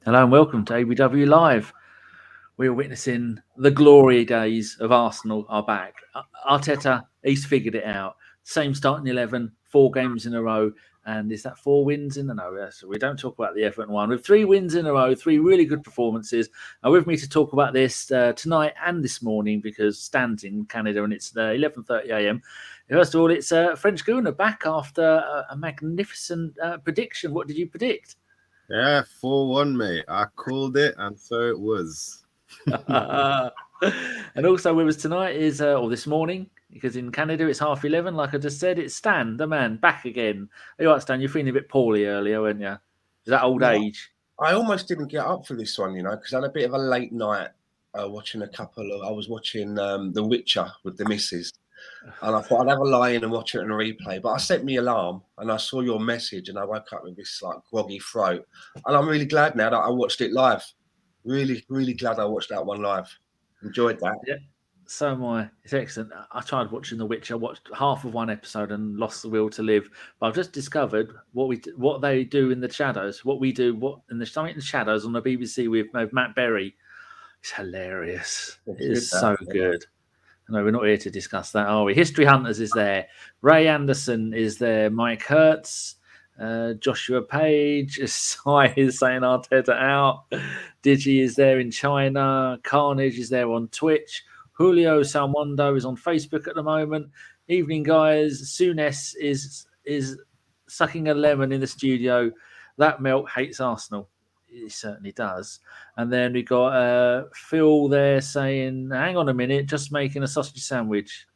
Hello and welcome to ABW Live. We are witnessing the glory days of Arsenal are back. Arteta, he's figured it out. Same starting 11, 4 games in a row. And is that 4 wins in a row? So we don't talk about the Everton one. With 3 wins in a row, 3 really good performances. And with me to talk about this tonight and this morning, because Stan's in Canada and it's 11:30 a.m. First of all, it's French Gooner back after a magnificent prediction. What did you predict? Yeah, 4-1, mate. I called it, and so it was. And also with us tonight is, or this morning, because in Canada it's 11:30. Like I just said, it's Stan, the man, back again. Are you right, Stan? You're feeling a bit poorly earlier, weren't you? Is that old age? I almost didn't get up for this one, because I had a bit of a late night watching I was watching The Witcher with the missus. And I thought I'd have a lie in and watch it on a replay. But I set my alarm and I saw your message and I woke up with this groggy throat. And I'm really glad now that I watched it live. Really, really glad I watched that one live. Enjoyed that. Yeah, so am I. It's excellent. I tried watching The Witcher. I watched half of one episode and lost the will to live. But I've just discovered what they do in the shadows. Something in the shadows on the BBC with Matt Berry. It's hilarious. It's so good. No, we're not here to discuss that, are we? History Hunters is there. Ray Anderson is there. Mike Hertz. Joshua Page. Sai is saying Arteta out. Digi is there in China. Carnage is there on Twitch. Julio Salmondo is on Facebook at the moment. Evening, guys. Sunes is sucking a lemon in the studio. That Melt hates Arsenal. It certainly does. And then we got Phil there saying, hang on a minute, just making a sausage sandwich.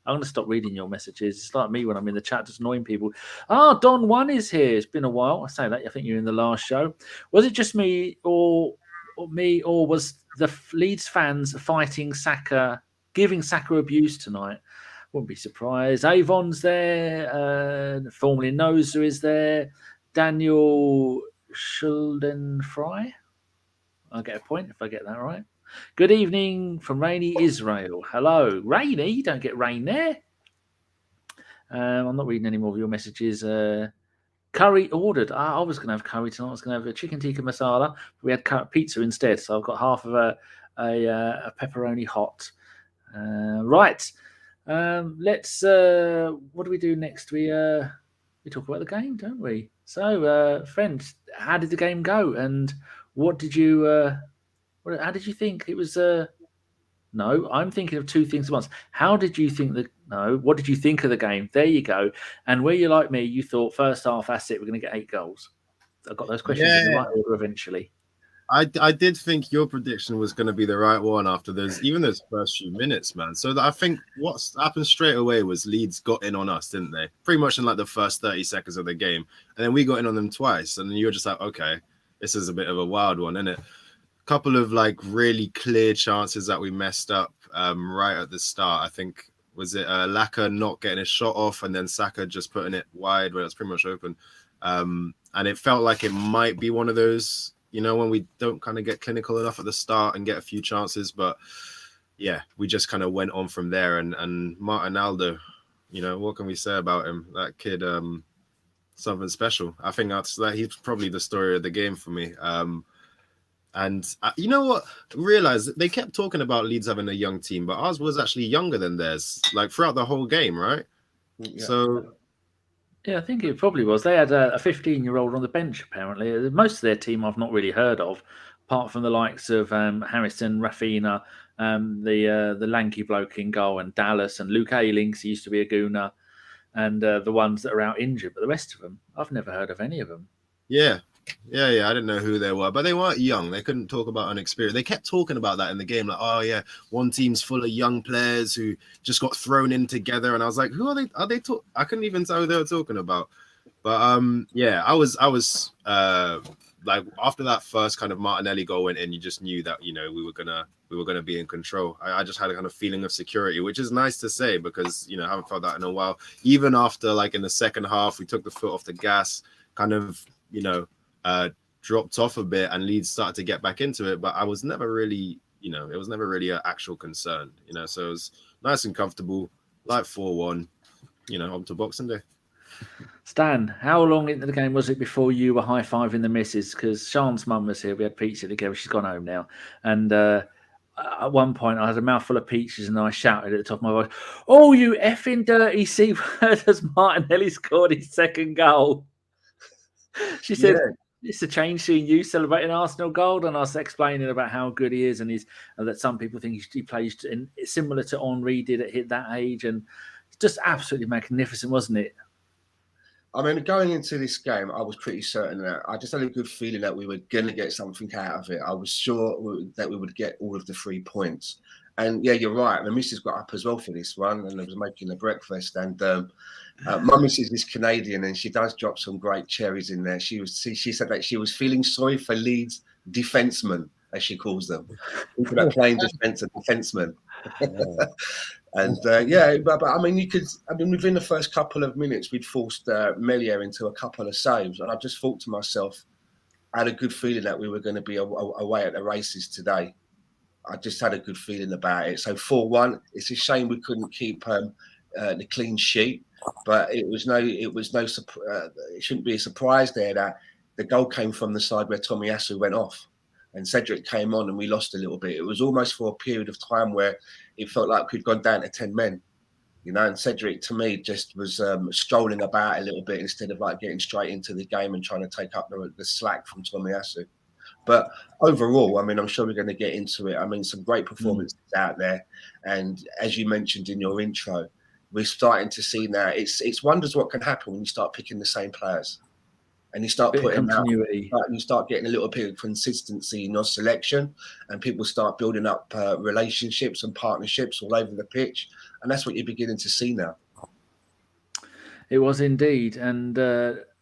I'm going to stop reading your messages. It's like me when I'm in the chat, just annoying people. Don One is here. It's been a while. I say that. I think you're in the last show. Was it just me or was the Leeds fans fighting Saka, giving Saka abuse tonight? Wouldn't be surprised. Avon's there. Formerly Noza is there. Daniel Schuldenfrey. I'll get a point if I get that right. Good evening from rainy Israel. Hello. Rainy? You don't get rain there. I'm not reading any more of your messages. Curry ordered. I was going to have curry tonight. I was going to have a chicken tikka masala. But we had pizza instead. So I've got half of a pepperoni hot. Right. Let's. What do we do next? We talk about the game, don't we? So, friends, how did the game go? And what did you? How did you think it was? No, I'm thinking of 2 things at once. How did you think what did you think of the game? There you go. And were you like me? You thought first half, that's it. We're going to get 8 goals. I got those questions in the right order eventually. I did think your prediction was going to be the right one after those first few minutes, man. So I think what's happened straight away was Leeds got in on us, didn't they? Pretty much in the first 30 seconds of the game. And then we got in on them twice. And then you were just like, okay, this is a bit of a wild one, isn't it? A couple of really clear chances that we messed up right at the start. I think, was it Laka not getting his shot off and then Saka just putting it wide where it's pretty much open. And it felt like it might be one of those, when we don't kind of get clinical enough at the start and get a few chances. But yeah, we just kind of went on from there. And Martin Aldo, what can we say about him? That kid, something special. I think he's probably the story of the game for me. And you know what? I realized they kept talking about Leeds having a young team, but ours was actually younger than theirs, throughout the whole game, right? Yeah. So. Yeah, I think it probably was. They had a 15-year-old on the bench, apparently. Most of their team I've not really heard of, apart from the likes of Harrison, Rafinha, the lanky bloke in goal, and Dallas, and Luke Ayling, who used to be a Gooner, and the ones that are out injured. But the rest of them, I've never heard of any of them. Yeah. I didn't know who they were, but they weren't young. They couldn't talk about an experience. They kept talking about that in the game, one team's full of young players who just got thrown in together. And I was like, who are they? Are they I couldn't even tell who they were talking about. But I was after that first kind of Martinelli goal went in, you just knew that we were gonna be in control. I just had a kind of feeling of security, which is nice to say because I haven't felt that in a while. Even after in the second half, we took the foot off the gas, kind of dropped off a bit and Leeds started to get back into it, but I was never really, it was never really an actual concern, so it was nice and comfortable, 4-1, on to Boxing Day. Stan, how long into the game was it before you were high-fiving the missus? Because Sean's mum was here. We had pizza together. She's gone home now. And at one point, I had a mouthful of peaches and I shouted at the top of my voice, "Oh, you effing dirty C-word," as Martinelli scored his second goal. She said, "It's a change seeing you celebrating Arsenal goal." And I was explaining about how good he is and that some people think he plays similar to Henry did at that age. And it's just absolutely magnificent, wasn't it? I mean, going into this game, I was pretty certain that I just had a good feeling that we were going to get something out of it. I was sure that we would get all of the 3 points. And yeah, you're right. The missus got up as well for this one and I was making the breakfast. And my missus is Canadian and she does drop some great cherries in there. She said that she was feeling sorry for Leeds defensemen, as she calls them. People that playing defence and defensemen. And but I mean, within the first couple of minutes, we'd forced Melier into a couple of saves, and I just thought to myself, I had a good feeling that we were going to be away at the races today. I just had a good feeling about it. So 4-1. It's a shame we couldn't keep the clean sheet, but it shouldn't be a surprise there that the goal came from the side where Tomiyasu went off. And Cedric came on and we lost a little bit. It was almost for a period of time where it felt like we'd gone down to 10 men, and Cedric, to me, just was strolling about a little bit instead of like getting straight into the game and trying to take up the slack from Tomiyasu. But overall, I mean, I'm sure we're going to get into it. I mean, some great performances out there. And as you mentioned in your intro, we're starting to see now, it's wonders what can happen when you start picking the same players. And you start putting continuity. You start getting a little bit of consistency in your selection, and people start building up relationships and partnerships all over the pitch, and that's what you're beginning to see now. It was indeed, and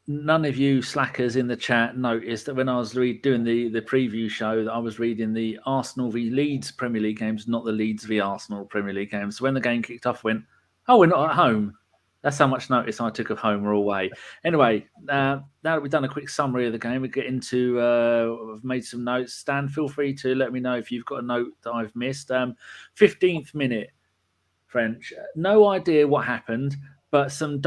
none of you slackers in the chat noticed that when I was doing the preview show, that I was reading the Arsenal v Leeds Premier League games, not the Leeds v Arsenal Premier League games. So when the game kicked off, I went, "Oh, we're not at home." That's how much notice I took of home or away. Anyway, now that we've done a quick summary of the game, we get into, I've made some notes. Stan, feel free to let me know if you've got a note that I've missed. 15th minute, French. No idea what happened, but some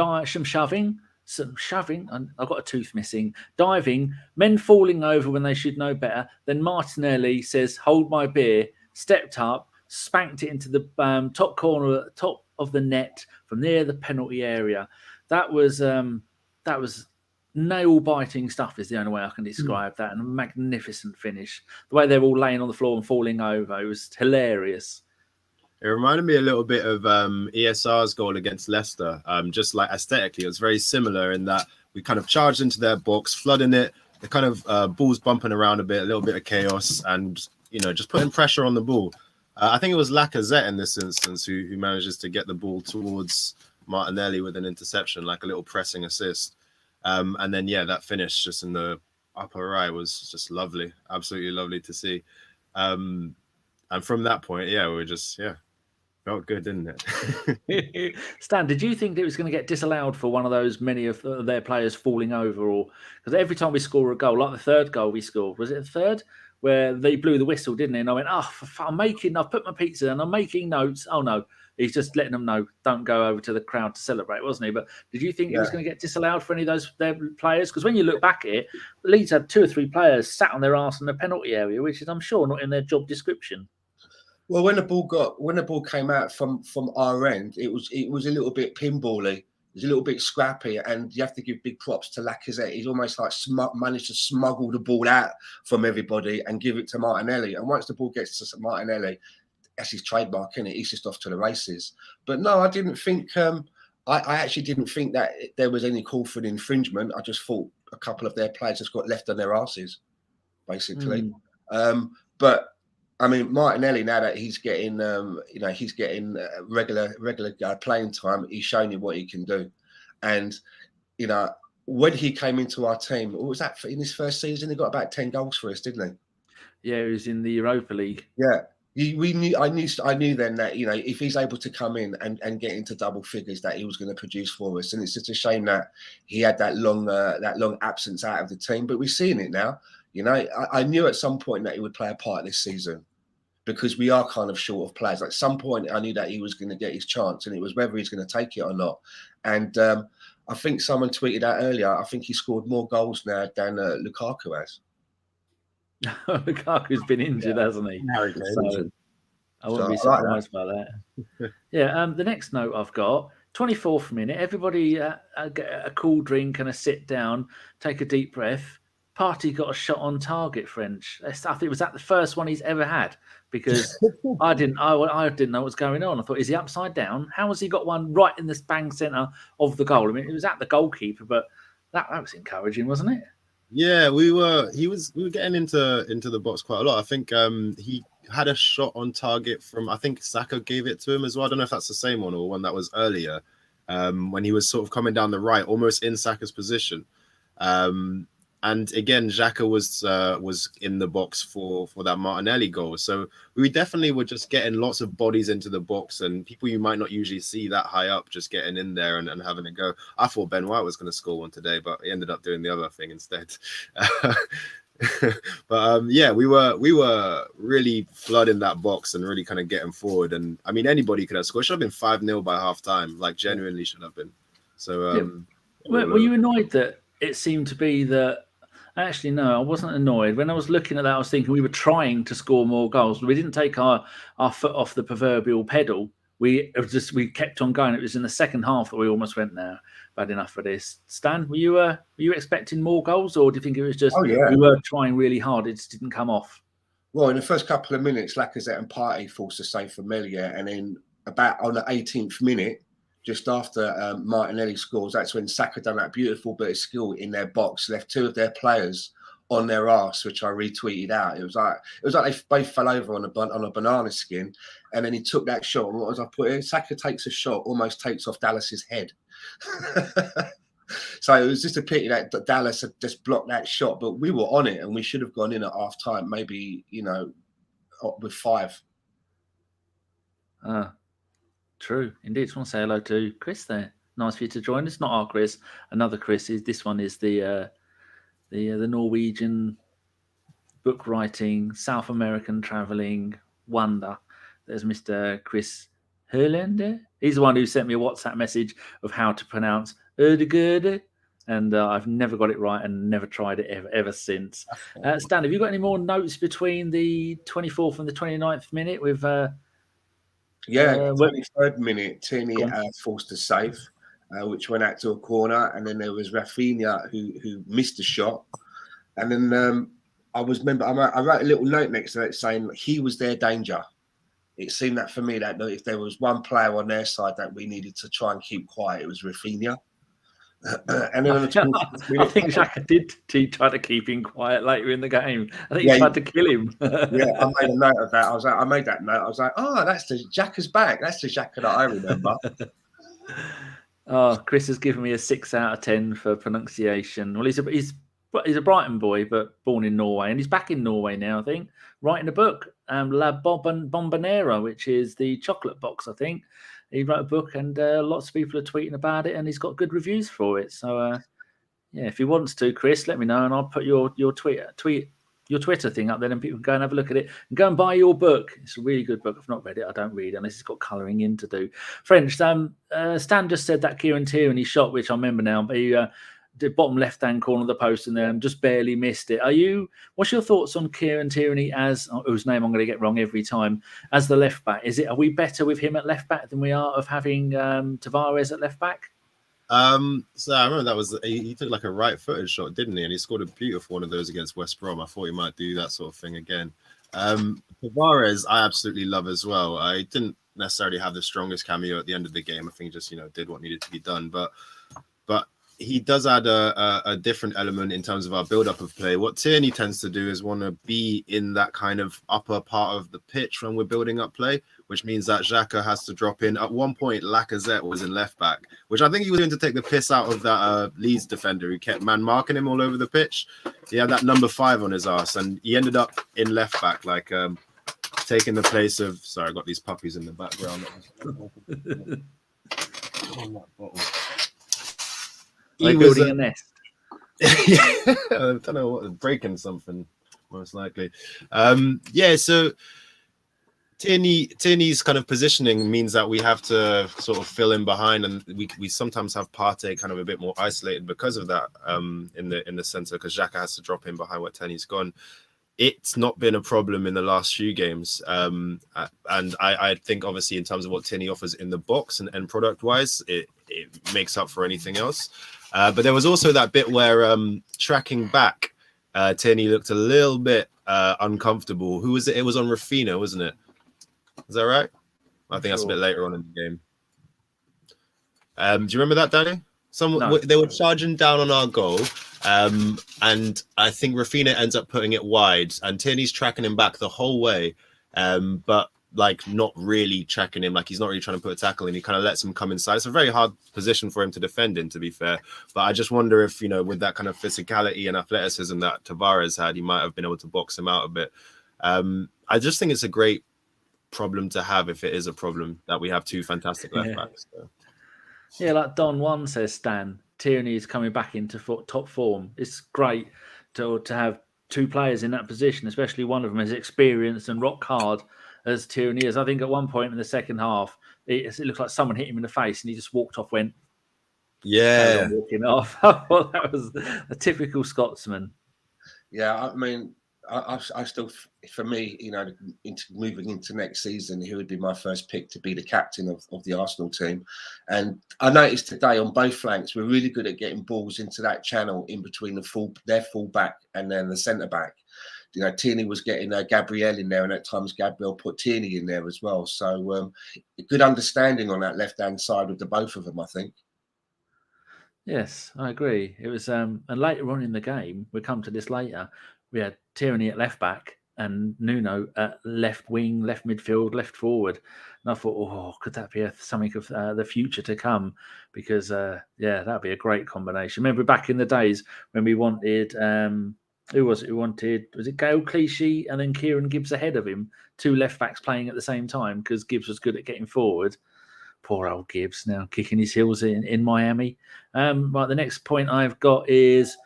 shoving. I've got a tooth missing. Diving, men falling over when they should know better. Then Martinelli says, "Hold my beer," stepped up, spanked it into the top corner, top of the net from near the penalty area. That was nail-biting stuff is the only way I can describe that, and a magnificent finish. The way they're all laying on the floor and falling over, it was hilarious. It reminded me a little bit of ESR's goal against Leicester. Just like aesthetically, it was very similar in that we kind of charged into their box, flooding it, the kind of balls bumping around a bit, a little bit of chaos, and just putting pressure on the ball. I think it was Lacazette in this instance who manages to get the ball towards Martinelli with an interception, like a little pressing assist. And then, that finish just in the upper right was just lovely, absolutely lovely to see. And from that point, we were just, felt good, didn't it? Stan, did you think it was going to get disallowed for one of those many of their players falling over? Or because every time we score a goal, like the third goal we scored, was it the third? Where they blew the whistle, didn't they? And I went, I've put my pizza and I'm making notes. Oh, no, he's just letting them know, don't go over to the crowd to celebrate, wasn't he? But did you think it was going to get disallowed for any of their players? Because when you look back at it, Leeds had 2 or 3 players sat on their arse in the penalty area, which is, I'm sure, not in their job description. Well, when the ball came out from our end, it was a little bit pinball-y. It was a little bit scrappy, and you have to give big props to Lacazette. He's almost like managed to smuggle the ball out from everybody and give it to Martinelli. And once the ball gets to Martinelli, that's his trademark, isn't it? He's just off to the races. But no, I didn't think. I actually didn't think that there was any call for an infringement. I just thought a couple of their players just got left on their asses, basically. But I mean, Martinelli, now that he's getting, regular playing time, he's shown you what he can do. And, when he came into our team, what was that in his first season? He got about 10 goals for us, didn't he? Yeah, he was in the Europa League. Yeah. I knew then that, if he's able to come in and get into double figures, that he was going to produce for us. And it's just a shame that he had that long absence out of the team. But we're seeing it now. I knew at some point that he would play a part this season, because we are kind of short of players. At some point, I knew that he was going to get his chance, and it was whether he's going to take it or not. And I think someone tweeted out earlier, I think he scored more goals now than Lukaku has. Lukaku's been injured, hasn't he? So I wouldn't be surprised by that. Yeah, the next note I've got, 24th minute, everybody get a cool drink and a sit down, take a deep breath. Partey got a shot on target, French. I think it was that the first one he's ever had, because I didn't know what was going on. I thought, is he upside down? How has he got one right in the bang centre of the goal? I mean, it was at the goalkeeper, but that was encouraging, wasn't it? Yeah, we were getting into the box quite a lot. I think he had a shot on target from, I think Saka gave it to him as well. I don't know if that's the same one or one that was earlier, when he was sort of coming down the right, almost in Saka's position. And again, Xhaka was in the box for that Martinelli goal. So we definitely were just getting lots of bodies into the box and people you might not usually see that high up just getting in there and having a go. I thought Ben White was going to score one today, but he ended up doing the other thing instead. But yeah, we were really flooding that box and really kind of getting forward. And I mean, anybody could have scored. It should have been 5-0 by half time, like genuinely should have been. So were you annoyed that it seemed to be that? Actually, no, I wasn't annoyed. When I was looking at that, I was thinking we were trying to score more goals. We didn't take our foot off the proverbial pedal. We kept on going. It was in the second half that we almost went, now bad enough for this. Stan, were you expecting more goals, or do you think it was just we were trying really hard, it just didn't come off? Well, in the first couple of minutes, Lacazette and Partey forced a save from Emile, and then about on the 18th minute, just after Martinelli scores, that's when Saka done that beautiful bit of skill in their box, left two of their players on their arse, which I retweeted out. It was like they both fell over on a banana skin, and then he took that shot. And what was I put in? Saka takes a shot, almost takes off Dallas's head. So it was just a pity that Dallas had just blocked that shot, but we were on it, and we should have gone in at half time, maybe with 5. True, indeed. Just want to say hello to Chris there. Nice for you to join us. Not our Chris, another Chris. This one is the Norwegian book writing, South American traveling wonder. There's Mr. Chris Herlander. He's the one who sent me a WhatsApp message of how to pronounce Erdegerde, and I've never got it right and never tried it ever since. Stan, have you got any more notes between the 24th and the 29th minute with? 23rd minute, Tierney forced a save, which went out to a corner, and then there was Rafinha who missed a shot, and then I wrote a little note next to it saying he was their danger. It seemed that for me that if there was one player on their side that we needed to try and keep quiet, it was Rafinha. And then I think Xhaka did try to keep him quiet later in the game. I think he tried to kill him. I made a note of that. I made that note. I was like, oh, that's the Xhaka's back. That's the Xhaka that I remember. Chris has given me a 6 out of 10 for pronunciation. Well, he's a Brighton boy, but born in Norway, and he's back in Norway now, I think, writing a book, La Bombonera, which is the chocolate box, I think. He wrote a book, and lots of people are tweeting about it, and he's got good reviews for it. So, if he wants to, Chris, let me know, and I'll put your Twitter thing up there, and people can go and have a look at it and go and buy your book. It's a really good book. I've not read it. I don't read it unless it's got colouring in to do. French. Stan just said that Kieran Tierney shot, which I remember now. He the bottom left-hand corner of the post and then just barely missed it. What's your thoughts on Kieran Tierney whose name I'm going to get wrong every time, as the left back? Are we better with him at left back than we are of having Tavares at left back? So I remember he took like a right-footed shot, didn't he? And he scored a beautiful one of those against West Brom. I thought he might do that sort of thing again. Tavares, I absolutely love as well. I didn't necessarily have the strongest cameo at the end of the game. I think he just did what needed to be done, but he does add a different element in terms of our build-up of play. What Tierney tends to do is want to be in that kind of upper part of the pitch when we're building up play, which means that Xhaka has to drop in. At one point, Lacazette was in left back, which I think he was going to take the piss out of that Leeds defender who kept man-marking him all over the pitch. He had that number 5 on his ass, and he ended up in left back, taking the place of... Sorry, I got these puppies in the background. Like building a nest. I don't know what, breaking something, most likely. So Tierney's kind of positioning means that we have to sort of fill in behind, and we sometimes have Partey kind of a bit more isolated because of that in the centre, because Xhaka has to drop in behind where Tierney's gone. It's not been a problem in the last few games, and I think obviously in terms of what Tierney offers in the box and product wise, it makes up for anything else. But there was also that bit where tracking back, Tierney looked a little bit uncomfortable. Who was it? It was on Raphinha, wasn't it? Is that right? I think that's a bit later on in the game. Do you remember that, Danny? No. They were charging down on our goal, and I think Raphinha ends up putting it wide, and Tierney's tracking him back the whole way, but like not really tracking him, like he's not really trying to put a tackle in. He kind of lets him come inside. It's a very hard position for him to defend in, to be fair. But I just wonder if, with that kind of physicality and athleticism that Tavares had, he might have been able to box him out a bit. I just think it's a great problem to have, if it is a problem, that we have two fantastic left backs. So. Yeah, like Don One says, Stan, Tierney is coming back into top form. It's great to have two players in that position, especially one of them as experienced and rock hard as Tierney is. I think at one point in the second half, it looked like someone hit him in the face and he just walked off, walking off. Well, that was a typical Scotsman. Yeah, I mean, I still, for me, moving into next season, he would be my first pick to be the captain of the Arsenal team. And I noticed today on both flanks, we're really good at getting balls into that channel in between their full back and then the centre back. Tierney was getting Gabriel in there, and at times Gabriel put Tierney in there as well. So a good understanding on that left-hand side with the both of them, I think. Yes, I agree. It was, and later on in the game, we'll come to this later, we had Tierney at left back and Nuno at left wing, left midfield, left forward. And I thought, could that be something of the future to come? Because, that'd be a great combination. Remember back in the days when we wanted, who was it? Was it Gail Clichy and then Kieran Gibbs ahead of him? Two left backs playing at the same time because Gibbs was good at getting forward. Poor old Gibbs now kicking his heels in Miami. Right, the next point I've got is,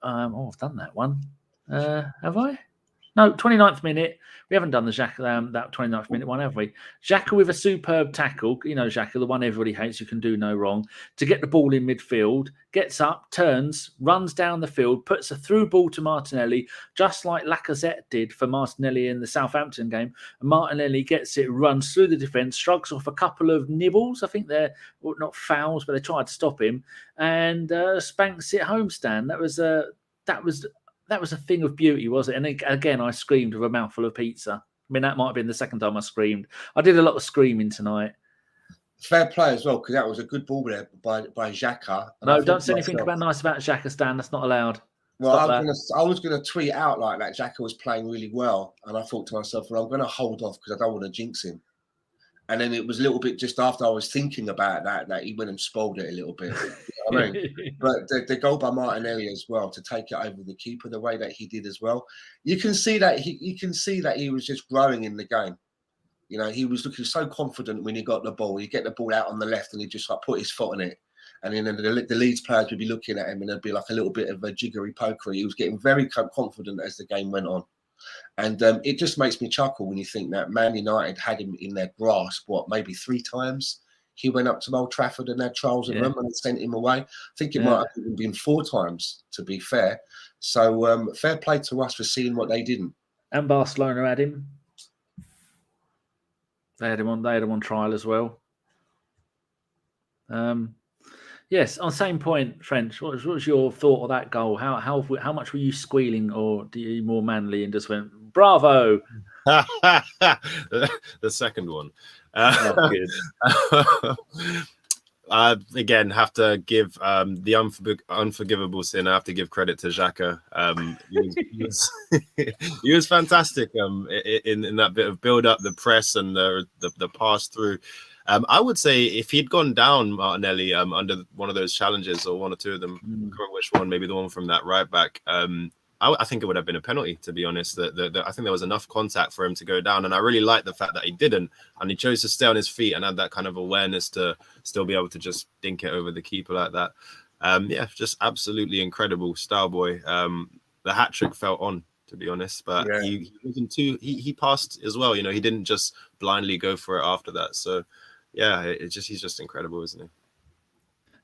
I've done that one. Have I? No, 29th minute. We haven't done the Xhaka, that 29th minute one, have we? Xhaka with a superb tackle. Xhaka, the one everybody hates, who can do no wrong, to get the ball in midfield, gets up, turns, runs down the field, puts a through ball to Martinelli, just like Lacazette did for Martinelli in the Southampton game. And Martinelli gets it, runs through the defence, shrugs off a couple of nibbles. I think they're not fouls, but they tried to stop him, and spanks it home, Stan. That was a thing of beauty, was it? And again, I screamed with a mouthful of pizza. I mean, that might have been the second time I screamed. I did a lot of screaming tonight. Fair play as well, because that was a good ball there by Xhaka. No, don't say anything nice about Xhaka, Stan. That's not allowed. Well, I was going to tweet out like that. Xhaka was playing really well. And I thought to myself, well, I'm going to hold off because I don't want to jinx him. And then it was a little bit just after I was thinking about that he went and spoiled it a little bit. I mean, but the goal by Martinelli as well to take it over the keeper the way that he did as well. You can see that he was just growing in the game. He was looking so confident when he got the ball. He'd get the ball out on the left and he'd just like put his foot on it. And then the Leeds players would be looking at him and there'd be like a little bit of a jiggery pokery. He was getting very confident as the game went on. And it just makes me chuckle when you think that Man United had him in their grasp, maybe 3 times. He went up to Old Trafford and had trials in them and sent him away. I think it might have even been 4 times, to be fair. So fair play to us for seeing what they didn't. And Barcelona had him. They had him on trial as well. Yes, on the same point, French, what was your thought of that goal? How much were you squealing, or do you more manly and just went, bravo? The second one. Good. Again, have to give the unforgivable sin. I have to give credit to Xhaka. He was fantastic in that bit of build up, the press and the pass through. I would say if he'd gone down Martinelli under one of those challenges, or one or two of them, I can't remember which one, maybe the one from that right back, I think it would have been a penalty, to be honest. I think there was enough contact for him to go down, and I really like the fact that he didn't, and he chose to stay on his feet and had that kind of awareness to still be able to just dink it over the keeper like that. Just absolutely incredible style boy. The hat trick felt on, to be honest. But Yeah. he wasn't too. He passed as well. You know, he didn't just blindly go for it after that. So yeah, he's just incredible, isn't he?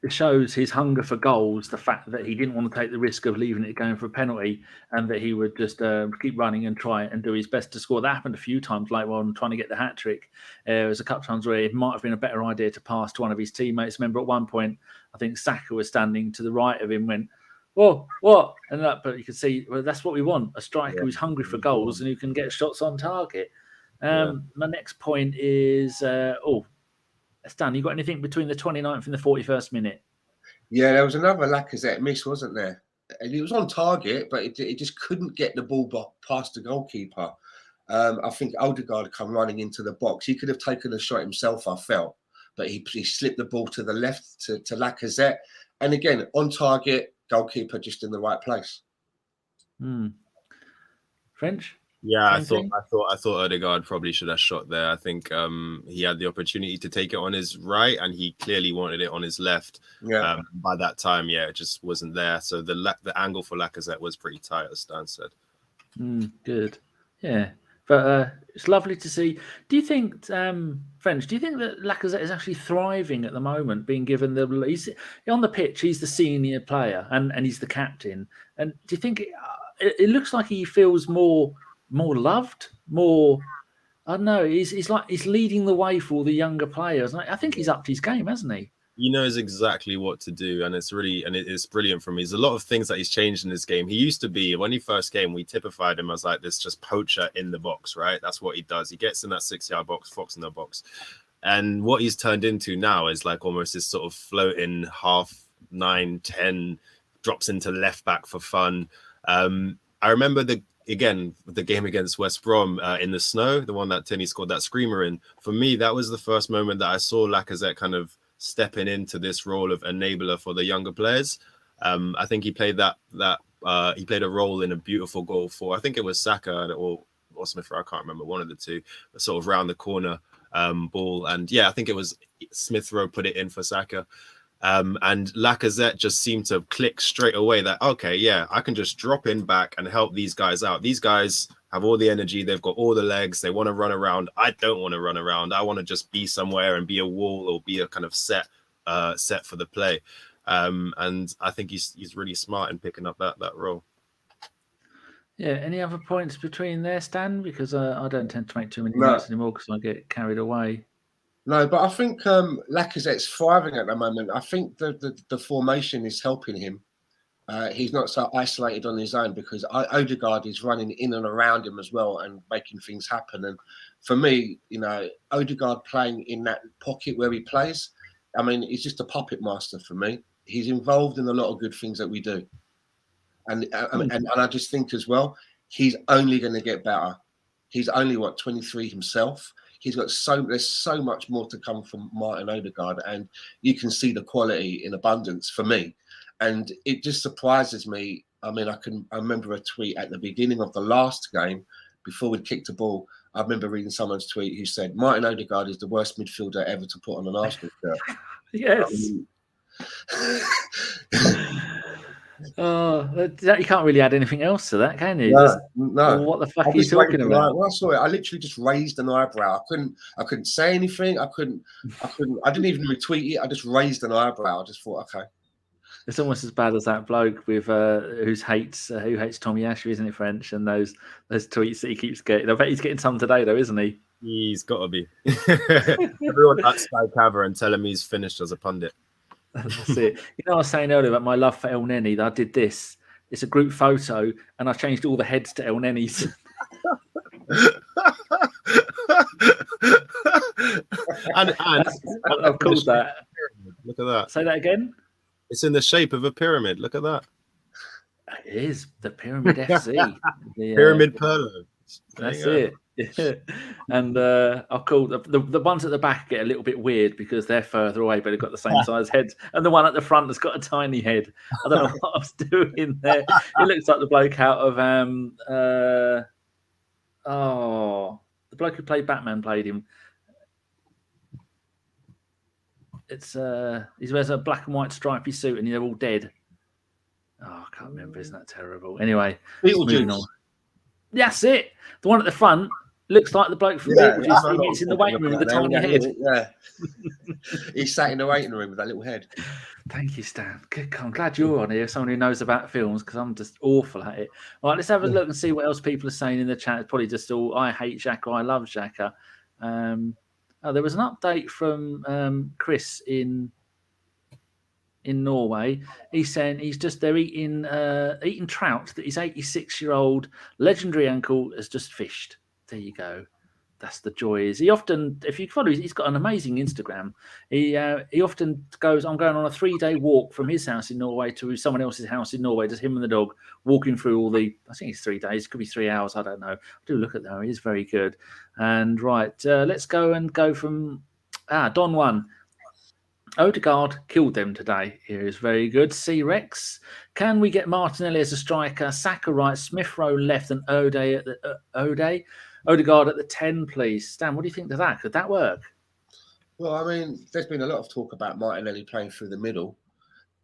It shows his hunger for goals, the fact that he didn't want to take the risk of leaving it going for a penalty, and that he would just keep running and try and do his best to score. That happened a few times, like when trying to get the hat trick. There was a couple of times where it might have been a better idea to pass to one of his teammates. Remember at one point, I think Saka was standing to the right of him, went, "Whoa, what?" And but you could see, well, that's what we want, a striker who's hungry for goals and who can get shots on target. My next point is, Stan, you got anything between the 29th and the 41st minute? Yeah, there was another Lacazette miss, wasn't there? And it was on target, but it just couldn't get the ball past the goalkeeper. I think Odegaard come running into the box. He could have taken a shot himself, I felt, but he slipped the ball to the left to Lacazette. And again, on target, goalkeeper just in the right place. French? Yeah, I thought Odegaard probably should have shot there. I think he had the opportunity to take it on his right, and he clearly wanted it on his left. Yeah. By that time, it just wasn't there. So the angle for Lacazette was pretty tight, as Stan said. Good. Yeah. But it's lovely to see. Do you think, French, do you think that Lacazette is actually thriving at the moment, being given he's on the pitch, he's the senior player and he's the captain. And do you think it looks like he feels more loved, more, I don't know, he's like he's leading the way for all the younger players. And I think he's upped his game, hasn't he? He knows exactly what to do, and it's brilliant for me. There's a lot of things that he's changed in this game. He used to be, when he first came, we typified him as like this just poacher in the box, right? That's what he does. He gets in that 6-yard box, fox in the box. And what he's turned into now is like almost this sort of floating half 9, 10, drops into left back for fun. I remember the game against West Brom in the snow, the one that Tierney scored that screamer in. For me, that was the first moment that I saw Lacazette kind of stepping into this role of enabler for the younger players. I think he played he played a role in a beautiful goal for, I think it was Saka or Smith, I can't remember, one of the two, sort of round the corner ball. And I think it was Smith Rowe put it in for Saka. And Lacazette just seemed to click straight away that, okay, I can just drop in back and help these guys out. These guys have all the energy. They've got all the legs. They want to run around. I don't want to run around. I want to just be somewhere and be a wall or be a kind of set for the play. And I think he's really smart in picking up that role. Yeah. Any other points between there, Stan? Because I don't tend to make too many notes anymore because I get carried away. No, but I think Lacazette's thriving at the moment. I think the formation is helping him. He's not so isolated on his own because Odegaard is running in and around him as well and making things happen. And for me, Odegaard playing in that pocket where he plays, I mean, he's just a puppet master for me. He's involved in a lot of good things that we do. And I just think as well, he's only going to get better. He's only, 23 himself. There's so much more to come from Martin Odegaard, and you can see the quality in abundance for me. And it just surprises me. I mean, I remember a tweet at the beginning of the last game before we'd kicked the ball. I remember reading someone's tweet who said, Martin Odegaard is the worst midfielder ever to put on an Arsenal shirt. Yes. You can't really add anything else to that, can you? No. What the fuck are you talking about? When I saw it, I literally just raised an eyebrow. I couldn't say anything. I didn't even retweet it. I just raised an eyebrow. I just thought, okay. It's almost as bad as that bloke with who hates Tomiyasu, isn't it, French? And those tweets that he keeps getting. I bet he's getting some today, though, isn't he? He's got to be. Everyone at Sky Cover and tell him he's finished as a pundit. That's it. I was saying earlier about my love for El Neni. That I did this. It's a group photo, and I changed all the heads to El Nenis. and I've called that. Look at that. Say that again. It's in the shape of a pyramid. Look at that. It is the Pyramid FC. Pyramid Perlo. That's it. Yeah. And I've called the ones at the back get a little bit weird because they're further away, but they've got the same size heads. And the one at the front has got a tiny head. I don't know what I was doing there. It looks like the bloke out of the bloke who played Batman played him. It's he wears a black and white stripy suit and they're all dead. Oh, I can't remember. Isn't that terrible? Anyway, moving on. That's it. The one at the front looks like the bloke from Beetlejuice when he gets in the waiting room with the tiny head. Yeah. He sat in the waiting room with that little head. Thank you, Stan. Good. I'm glad you're on here, someone who knows about films, because I'm just awful at it. All right, let's have a look and see what else people are saying in the chat. It's probably just all, I hate Xhaka, I love Xhaka. There was an update from Chris in Norway. He's saying he's just there eating trout that his 86-year-old legendary uncle has just fished. There you go. That's the joy. Is he often, if you follow, he's got an amazing Instagram. He often goes, I'm going on a 3-day walk from his house in Norway to someone else's house in Norway, just him and the dog walking through all the, I think it's 3 days, it could be 3 hours, I don't know. Do look at that, he is very good. And right, let's go from Don 1. Odegaard killed them today. Here is very good. C-Rex. Can we get Martinelli as a striker? Saka right, Smith Rowe left, and Odegaard at the 10, please. Stan, what do you think of that? Could that work? Well, I mean, there's been a lot of talk about Martinelli playing through the middle,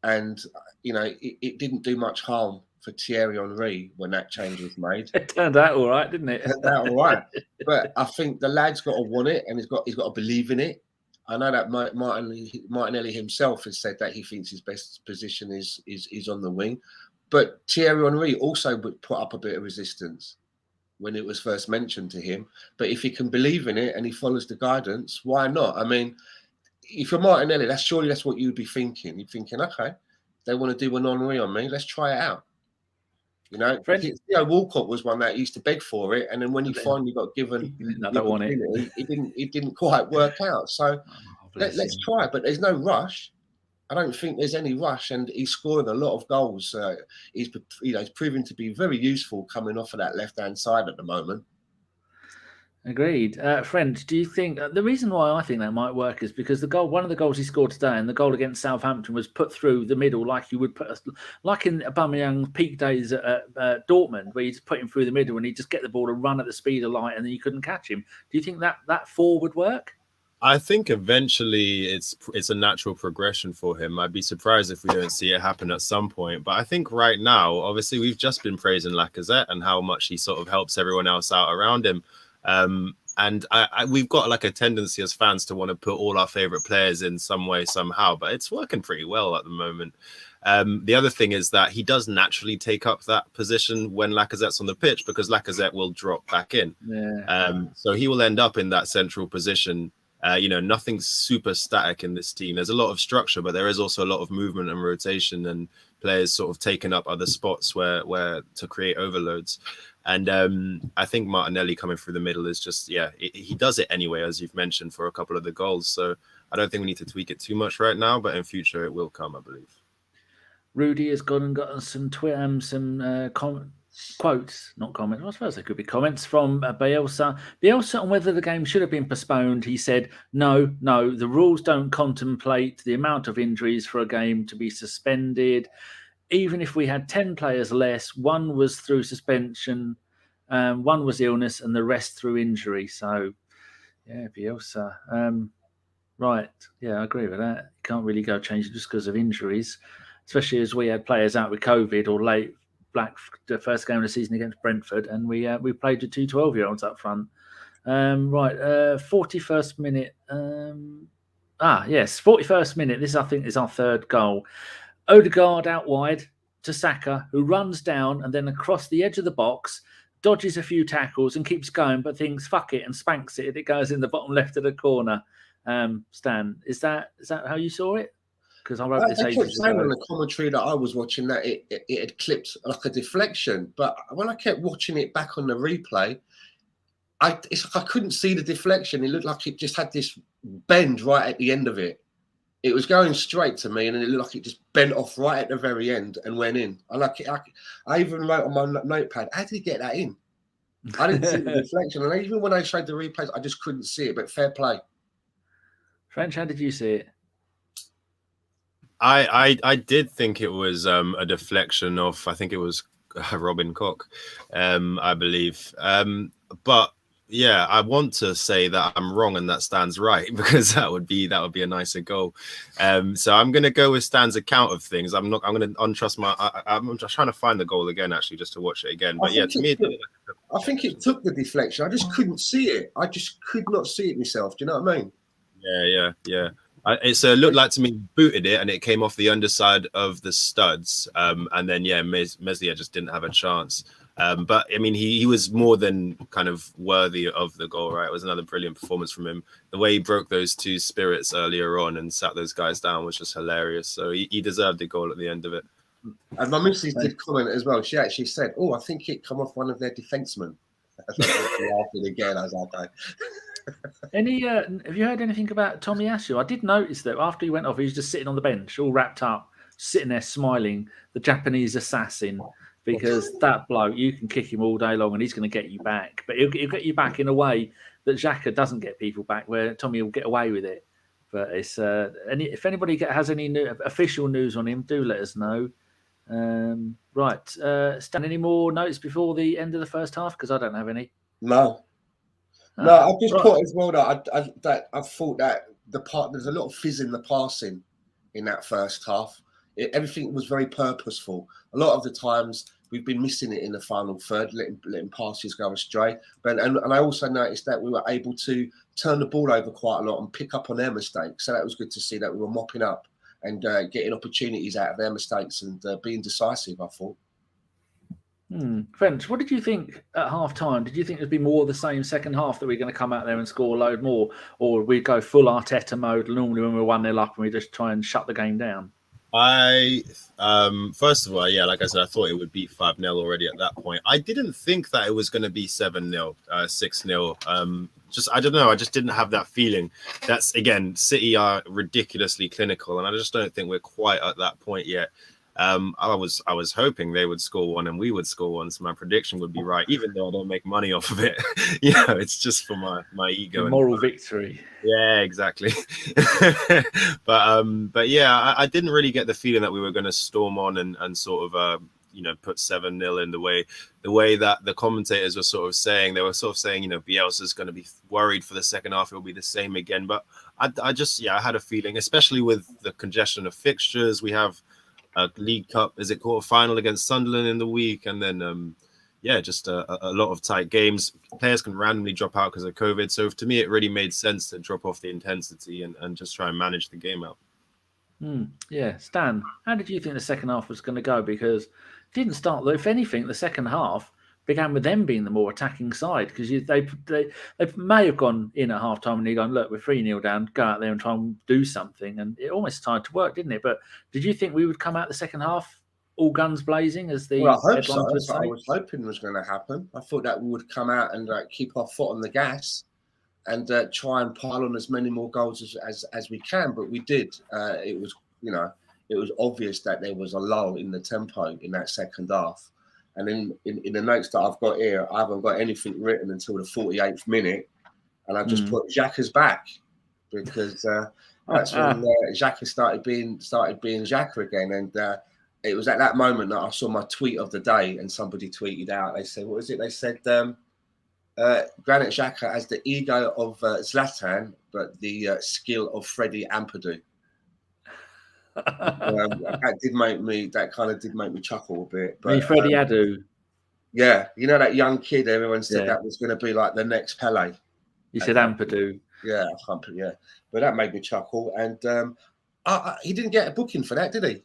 and it didn't do much harm for Thierry Henry when that change was made. It turned out all right, didn't it? It turned out all right. But I think the lad's got to want it, and he's got to believe in it. I know that Martinelli himself has said that he thinks his best position is on the wing, but Thierry Henry also would put up a bit of resistance when it was first mentioned to him. But if he can believe in it and he follows the guidance, why not? I mean, if you're Martinelli, that's what you'd be thinking. You're thinking, okay, they want to do an Henry on me, let's try it out. Walcott was one that used to beg for it, and then when he finally got given it didn't quite work out. So let's try it, but there's no rush. I don't think there's any rush, and he's scoring a lot of goals. He's proven to be very useful coming off of that left-hand side at the moment. Agreed. Friend, do you think the reason why I think that might work is because one of the goals he scored today and the goal against Southampton was put through the middle like you would like in Aubameyang's peak days at Dortmund, where you just put him through the middle and he'd just get the ball and run at the speed of light and then you couldn't catch him. Do you think that 4 would work? I think eventually it's a natural progression for him. I'd be surprised if we don't see it happen at some point. But I think right now, obviously, we've just been praising Lacazette and how much he sort of helps everyone else out around him. And we've got like a tendency as fans to want to put all our favorite players in some way, somehow, but it's working pretty well at the moment. The other thing is that he does naturally take up that position when Lacazette's on the pitch, because Lacazette will drop back in. Yeah. So he will end up in that central position. Nothing's super static in this team. There's a lot of structure, but there is also a lot of movement and rotation and players sort of taking up other spots where to create overloads. And I think Martinelli coming through the middle is just, he does it anyway, as you've mentioned, for a couple of the goals. So I don't think we need to tweak it too much right now, but in future it will come, I believe. Rudy has gone and got some quotes, not comments. I suppose they could be comments from Bielsa. Bielsa on whether the game should have been postponed. He said, no, the rules don't contemplate the amount of injuries for a game to be suspended. Even if we had 10 players less, one was through suspension, one was illness, and the rest through injury. So, yeah, Bielsa. Right. Yeah, I agree with that. You can't really go change it just because of injuries, especially as we had players out with COVID or late black the first game of the season against Brentford, and we played with 2 12-year-olds up front. 41st minute. Yes, 41st minute. This, I think, is our third goal. Odegaard out wide to Saka, who runs down and then across the edge of the box, dodges a few tackles and keeps going, but thinks, fuck it, and spanks it. It goes in the bottom left of the corner. Stan, is that how you saw it? Because I wrote this ages ago. I kept saying on the commentary that I was watching that it had clipped like a deflection, but when I kept watching it back on the replay, it's like I couldn't see the deflection. It looked like it just had this bend right at the end of it. It was going straight to me, and then it looked like it just bent off right at the very end and went in. I even wrote on my notepad, how did he get that in? I didn't see the deflection, and even when I showed the replays, I just couldn't see it. But fair play. French, how did you see it? I did think it was a deflection of, I think it was Robin Koch, I believe. But yeah, I want to say that I'm wrong and that Stan's right, because that would be a nicer goal. So I'm going to go with Stan's account of things. I'm going to untrust I'm just trying to find the goal again, actually, just to watch it again. But yeah, to me, I think it took the deflection. I just couldn't see it. I just could not see it myself. Do you know what I mean? Yeah. It looked like to me booted it and it came off the underside of the studs. And then Meslier just didn't have a chance. But I mean, he was more than kind of worthy of the goal, right? It was another brilliant performance from him. The way he broke those two spirits earlier on and sat those guys down was just hilarious. So he deserved the goal at the end of it. And my missus did comment as well. She actually said, "Oh, I think it come off one of their defensemen." Laughing again, I was like, "Okay." Have you heard anything about Tomiyasu? I did notice that after he went off, he was just sitting on the bench, all wrapped up, sitting there smiling, the Japanese assassin. Because that bloke, you can kick him all day long and he's going to get you back. But he'll get you back in a way that Xhaka doesn't get people back, where Tommy will get away with it. But it's if anybody has any official news on him, do let us know. Right. Stan, any more notes before the end of the first half? Because I don't have any. No, I've just put as well that I thought that there's a lot of fizz in the passing in that first half. Everything was very purposeful. A lot of the times we've been missing it in the final third, letting passes go astray. But and I also noticed that we were able to turn the ball over quite a lot and pick up on their mistakes. So that was good to see that we were mopping up and getting opportunities out of their mistakes and being decisive, I thought. French, what did you think at half time? Did you think there'd be more of the same second half, that we're going to come out there and score a load more? Or we go full Arteta mode normally when we're 1-0 up and we just try and shut the game down? First of all, yeah, like I said, I thought it would beat 5-0 already at that point. I didn't think that it was going to be 7-0, 6-0. I don't know. I just didn't have that feeling. That's, again, City are ridiculously clinical, and I just don't think we're quite at that point yet. I was hoping they would score one and we would score one, so my prediction would be right, even though I don't make money off of it. It's just for my ego. Moral victory. Yeah, exactly. But yeah, I didn't really get the feeling that we were going to storm on and sort of put 7-0 in the way that the commentators were sort of saying. They were sort of saying, Bielsa's going to be worried for the second half. It'll be the same again. But I had a feeling, especially with the congestion of fixtures. We have a League Cup, is it quarter-final against Sunderland in the week, and then just a lot of tight games. Players can randomly drop out because of COVID, so to me it really made sense to drop off the intensity and just try and manage the game out. Yeah, Stan, how did you think the second half was going to go? Because it didn't start, if anything, the second half began with them being the more attacking side, because they may have gone in at half-time and you're going, look, we're 3-0 down, go out there and try and do something, and it almost started to work, didn't it? But did you think we would come out the secend half all guns blazing, as the I hope so. That's what I was hoping was going to happen. I thought that we would come out and keep our foot on the gas and try and pile on as many more goals as we can, but we did. It was obvious that there was a lull in the tempo in that second half. And in the notes that I've got here, I haven't got anything written until the 48th minute. And I just put Xhaka's back, because that's when Xhaka started being Xhaka again. And it was at that moment that I saw my tweet of the day, and somebody tweeted out. They said, what is it? They said, Granit Xhaka has the ego of Zlatan, but the skill of Freddie Ampadu. That kind of did make me chuckle a bit. But Freddie Adu. Yeah, that young kid, everyone said that was going to be like the next Pele. You said Ampadu. Yeah, yeah. But that made me chuckle. And he didn't get a booking for that, did he?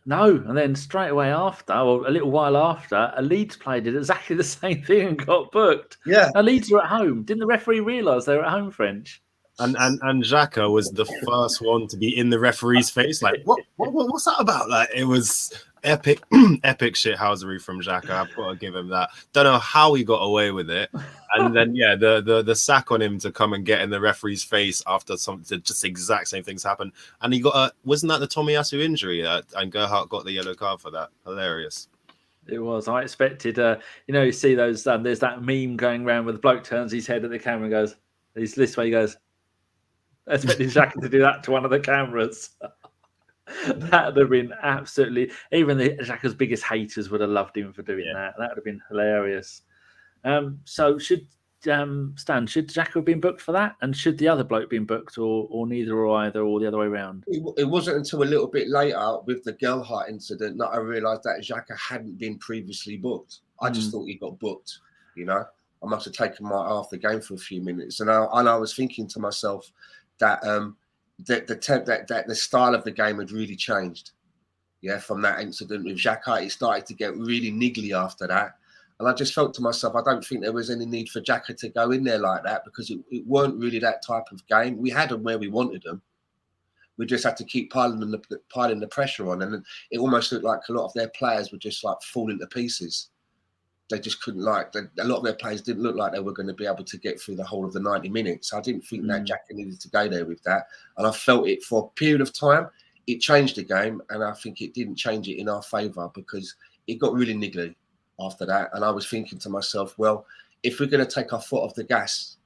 No, and then straight away after, or a little while after, a Leeds player did exactly the same thing and got booked. Yeah. Now Leeds were at home. Didn't the referee realise they were at home, French? And Xhaka was the first one to be in the referee's face. Like, what's that about? Like, it was epic shithousery from Xhaka. I've got to give him that. Don't know how he got away with it. And then the sack on him to come and get in the referee's face after just exact same things happened. And he got wasn't that the Tomiyasu injury? And Gerhardt got the yellow card for that. Hilarious. It was. I expected. You see those. There's that meme going around where the bloke turns his head at the camera and goes, "He's this way." He goes, I expected Xhaka to do that to one of the cameras. That would have been absolutely... Even Xhaka's biggest haters would have loved him for doing that. That would have been hilarious. So should Stan, should Xhaka have been booked for that? And should the other bloke been booked, or neither or either, or the other way around? It wasn't until a little bit later with the Gelhardt incident that I realised that Xhaka hadn't been previously booked. I just thought he got booked, you know. I must have taken my eye off the game for a few minutes. And I was thinking to myself that the style of the game had really changed. Yeah, from that incident with Xhaka, it started to get really niggly after that. And I just felt to myself, I don't think there was any need for Xhaka to go in there like that, because it weren't really that type of game. We had them where we wanted them. We just had to keep piling the pressure on. And it almost looked like a lot of their players were just like falling to pieces. They just couldn't a lot of their players didn't look like they were going to be able to get through the whole of the 90 minutes. I didn't think that Xhaka needed to go there with that. And I felt it for a period of time. It changed the game. And I think it didn't change it in our favour, because it got really niggly after that. And I was thinking to myself, well, if we're going to take our foot off the gas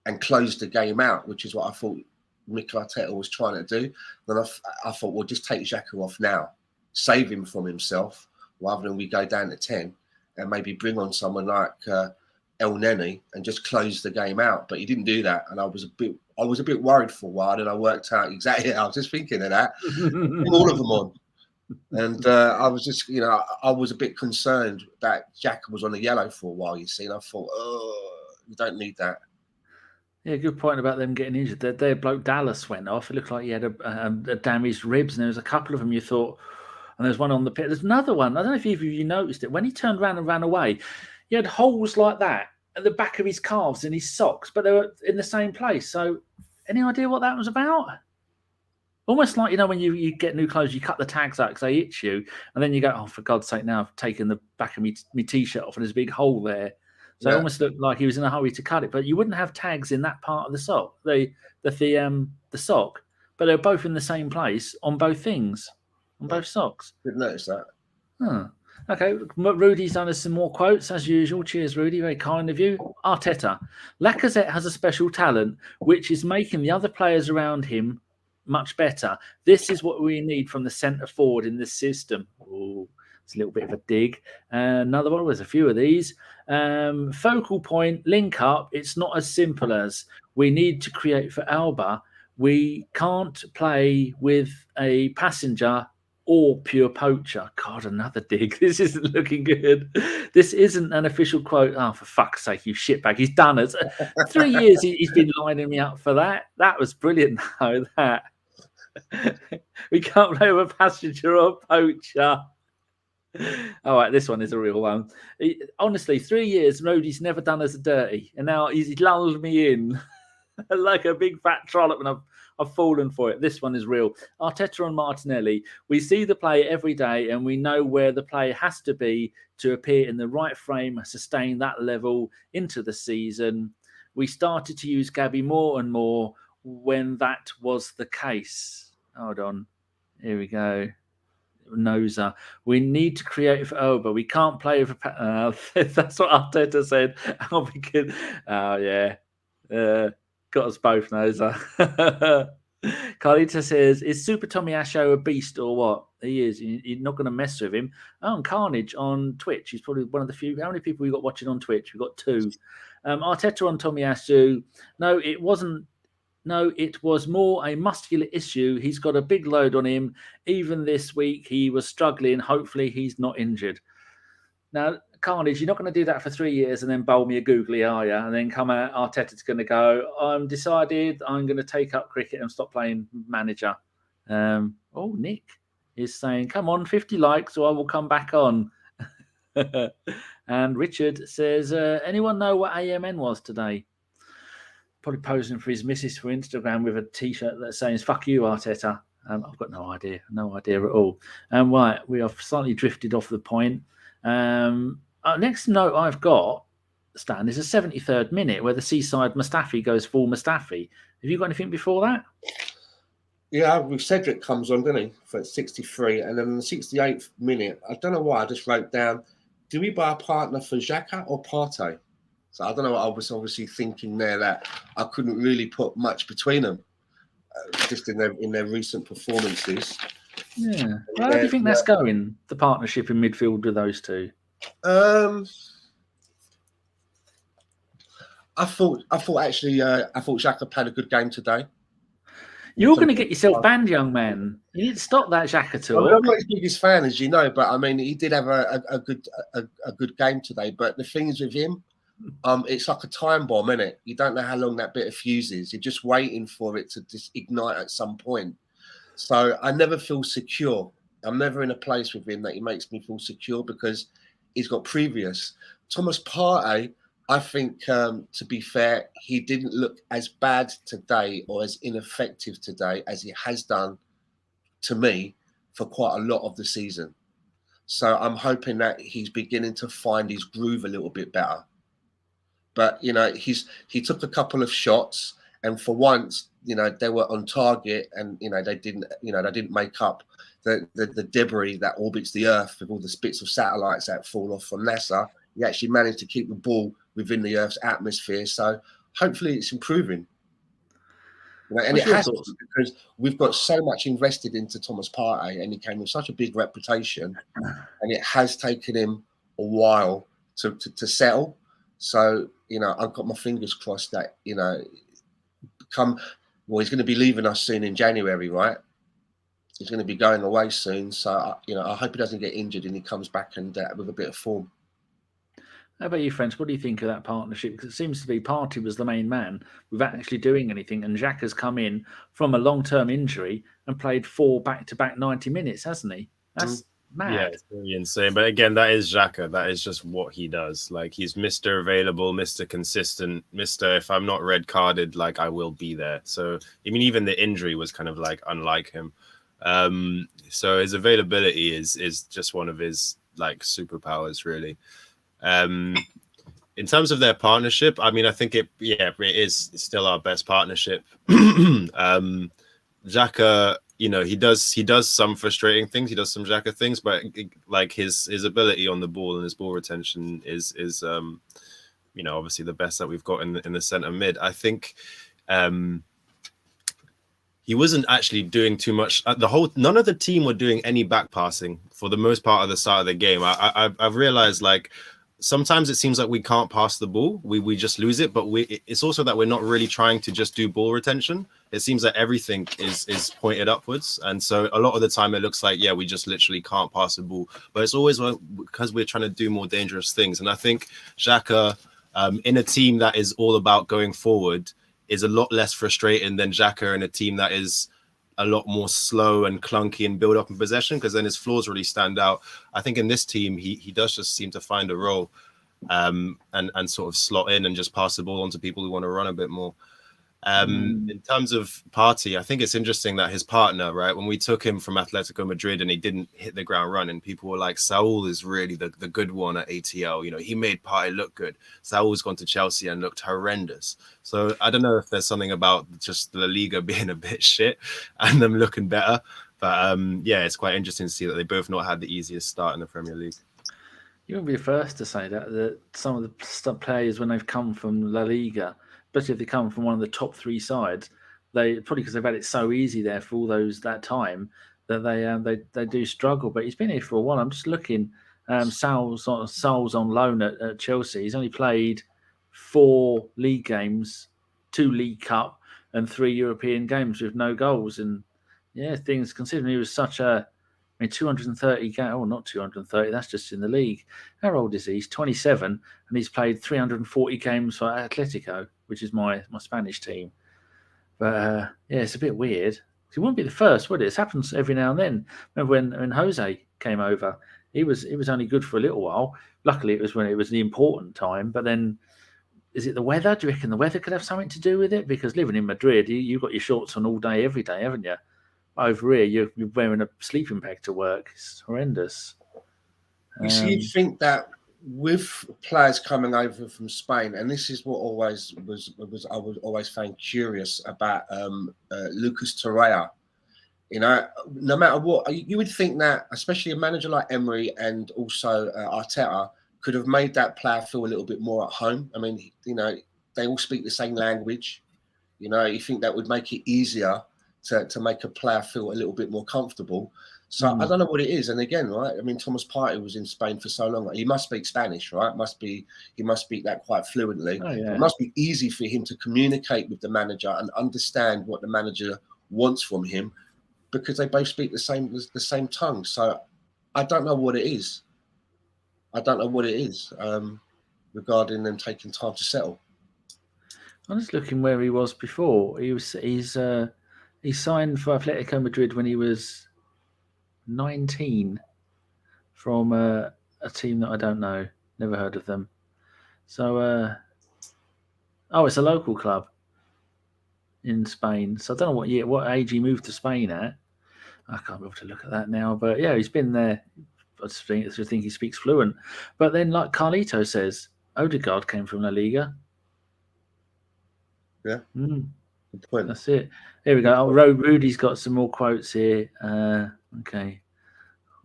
and close the game out, which is what I thought Mikel Arteta was trying to do, then I thought, well, just take Xhaka off now, save him from himself, rather than we go down to 10 and maybe bring on someone like El Neni and just close the game out. But he didn't do that, and I was a bit worried for a while, and I worked out exactly. I was just thinking of that, bring all of them on. And I was just, you know, I was a bit concerned that Xhaka was on the yellow for a while, you see, and I thought, oh, you don't need that. Yeah, good point about them getting injured. Their bloke Dallas went off. It looked like he had a damaged ribs, and there was a couple of them you thought, and there's one on the pitch. There's another one. I don't know if either of you noticed it. When he turned around and ran away, he had holes like that at the back of his calves and his socks, but they were in the same place. So any idea what that was about? Almost like, you know, when you get new clothes, you cut the tags out because they itch you, and then you go, oh, for God's sake, now I've taken the back of my T-shirt off and there's a big hole there. So it almost looked like he was in a hurry to cut it. But you wouldn't have tags in that part of the sock, the sock, but they're both in the same place on both things, on both socks. Didn't notice that. Huh. Okay, Rudy's done us some more quotes as usual. Cheers, Rudy. Very kind of you. Arteta. Lacazette has a special talent, which is making the other players around him much better. This is what we need from the centre forward in this system. Oh, it's a little bit of a dig. Another one. There's a few of these. Focal point, link up. It's not as simple as we need to create for Alba. We can't play with a passenger or pure poacher. God, another dig. This isn't looking good. This isn't an official quote. Oh, for fuck's sake, you shitbag. He's done it. 3 years he's been lining me up for that. That was brilliant, though, that. We can't play with a passenger or a poacher. All right, this one is a real one. Honestly, 3 years, Rhodey's never done us a dirty, and now he's lulled me in like a big fat trollop, and I've fallen for it. This one is real. Arteta and Martinelli. We see the play every day, and we know where the play has to be to appear in the right frame, sustain that level into the season. We started to use Gabby more and more when that was the case. Hold on. Here we go. Noser. We need to create for Oba. We can't play with that's what Arteta said. Oh, yeah. Got us both, Noser. Carlita says, is Super Tomiyasu a beast or what? He is. You're not going to mess with him. Oh, and Carnage on Twitch. He's probably one of the few. How many people we got watching on Twitch? We've got 2. Arteta on Tomiyasu. No, it wasn't. No, it was more a muscular issue. He's got a big load on him. Even this week, he was struggling. Hopefully, he's not injured. Now, Carnage, you're not going to do that for 3 years and then bowl me a googly, are you? And then come out, Arteta's going to go, I'm decided I'm going to take up cricket and stop playing manager. Nick is saying, come on, 50 likes or I will come back on. And Richard says, anyone know what AMN was today? Probably posing for his missus for Instagram with a T-shirt that's saying, fuck you, Arteta. I've got no idea at all. Right, we have slightly drifted off the point. Next note I've got, Stan, is a 73rd minute where the Seaside Mustafi goes full Mustafi. Have you got anything before that? Yeah, with Cedric comes on, doesn't he, for 63. And then in the 68th minute, I don't know why, I just wrote down, do we buy a partner for Xhaka or Partey? So I don't know what I was obviously thinking there, that I couldn't really put much between them, just in their recent performances. Yeah. Well, how do you think that's going, the partnership in midfield with those two? I thought Xhaka had a good game today. You're going to get yourself banned, young man. You need to stop that Xhaka talk. I'm not his biggest fan, as you know, but I mean, he did have a good game today. But the thing is with him, it's like a time bomb, isn't it? You don't know how long that bit of fuse is. You're just waiting for it to just ignite at some point. So I never feel secure. I'm never in a place with him that he makes me feel secure because he's got previous. Thomas Partey, I think, to be fair, he didn't look as bad today or as ineffective today as he has done to me for quite a lot of the season. So I'm hoping that he's beginning to find his groove a little bit better. But, you know, he took a couple of shots and for once, you know, they were on target and, you know, they didn't make up the debris that orbits the Earth with all the bits of satellites that fall off from NASA. He actually managed to keep the ball within the Earth's atmosphere. So hopefully it's improving. You know, and it has to, because we've got so much invested into Thomas Partey and he came with such a big reputation and it has taken him a while to settle. So, you know, I've got my fingers crossed that, you know, he's going to be leaving us soon in January, right? He's going to be going away soon. So, you know, I hope he doesn't get injured and he comes back and with a bit of form. How about you, French? What do you think of that partnership? Because it seems to be Partey was the main man without actually doing anything. And Xhaka's come in from a long-term injury and played 4 back-to-back 90 minutes, hasn't he? That's mad. Yeah, it's really insane. But again, that is Xhaka. That is just what he does. Like, he's Mr. Available, Mr. Consistent, Mr. If I'm not red carded, like, I will be there. So, I mean, even the injury was kind of like unlike him. So his availability is just one of his like superpowers, really. In terms of their partnership, I mean, I think it is still our best partnership. Xhaka, you know, he does some frustrating things. He does some Xhaka things, but like his ability on the ball and his ball retention is you know, obviously the best that we've got in the centre mid. I think he wasn't actually doing too much. None of the team were doing any back passing for the most part of the start of the game. I've realized, like, sometimes it seems like we can't pass the ball. We just lose it. But it's also that we're not really trying to just do ball retention. It seems that everything is pointed upwards. And so a lot of the time it looks like, we just literally can't pass the ball. But it's always because we're trying to do more dangerous things. And I think Xhaka, in a team that is all about going forward, is a lot less frustrating than Xhaka in a team that is a lot more slow and clunky and build up in possession, because then his flaws really stand out. I think in this team, he does just seem to find a role and sort of slot in and just pass the ball on to people who want to run a bit more. In terms of Partey, I think it's interesting that his partner, right, when we took him from Atletico Madrid and he didn't hit the ground running, people were like, Saul is really the good one at ATL. You know, he made Partey look good. Saul's gone to Chelsea and looked horrendous. So I don't know if there's something about just La Liga being a bit shit and them looking better. But it's quite interesting to see that they both not had the easiest start in the Premier League. You won't be the first to say that some of the players, when they've come from La Liga, especially if they come from one of the top 3 sides, they probably, because they've had it so easy there for all that time, that they do struggle. But he's been here for a while. I'm just looking. Sal's on loan at Chelsea. He's only played 4 league games, 2 League Cup, and 3 European games with no goals. And things considering he was such a 230 games. Oh, not 230. That's just in the league. How old is he? He's 27, and he's played 340 games for Atletico, which is my Spanish team. But it's a bit weird. He wouldn't be the first, would it? It happens every now and then. Remember when Jose came over? He was only good for a little while. Luckily, it was when it was the important time. But then, is it the weather? Do you reckon the weather could have something to do with it? Because living in Madrid, you've got your shorts on all day, every day, haven't you? Over here, you're wearing a sleeping bag to work. It's horrendous. You see, you'd think that with players coming over from Spain, and this is what always I was always found curious about Lucas Torreira. You know, no matter what, you would think that, especially a manager like Emery and also Arteta, could have made that player feel a little bit more at home. I mean, you know, they all speak the same language. You know, you think that would make it easier to make a player feel a little bit more comfortable. So I don't know what it is. And again, right? I mean, Thomas Partey was in Spain for so long. He must speak Spanish, right? He must speak that quite fluently. Oh, yeah. It must be easy for him to communicate with the manager and understand what the manager wants from him, because they both speak the same tongue. So I don't know what it is. Regarding them taking time to settle. I'm just looking where he was before. He signed for Atletico Madrid when he was 19 from a team that I don't know, never heard of them. So, it's a local club in Spain. So I don't know what age he moved to Spain at. I can't be able to look at that now, but yeah, he's been there. I just think he speaks fluent. But then, like Carlito says, Odegaard came from La Liga. Yeah. Good point. That's it. Here we go. Rudy's got some more quotes here. Okay.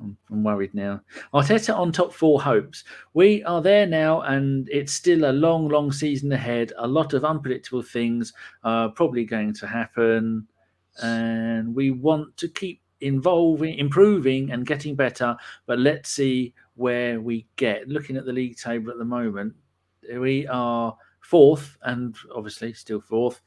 I'm worried now. Arteta on top 4 hopes. We are there now, and it's still a long, long season ahead. A lot of unpredictable things are probably going to happen, and we want to keep improving and getting better, but let's see where we get. Looking at the league table at the moment, we are 4th, and obviously still 4th,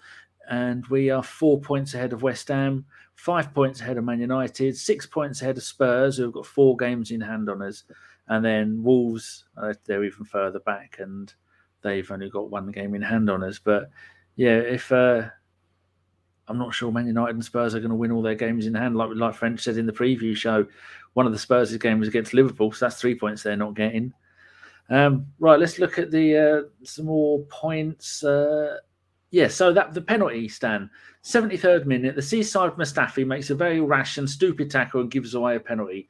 and we are 4 points ahead of West Ham, 5 points ahead of Man United, 6 points ahead of Spurs, who've got 4 games in hand on us, and then Wolves, they're even further back, and they've only got 1 game in hand on us. But yeah, if I'm not sure Man United and Spurs are going to win all their games in hand, like French said in the preview show. One of the Spurs' games was against Liverpool, so that's 3 points they're not getting. Right, let's look at the some more points. So the penalty, Stan. 73rd minute, the Seaside Mustafi makes a very rash and stupid tackle and gives away a penalty.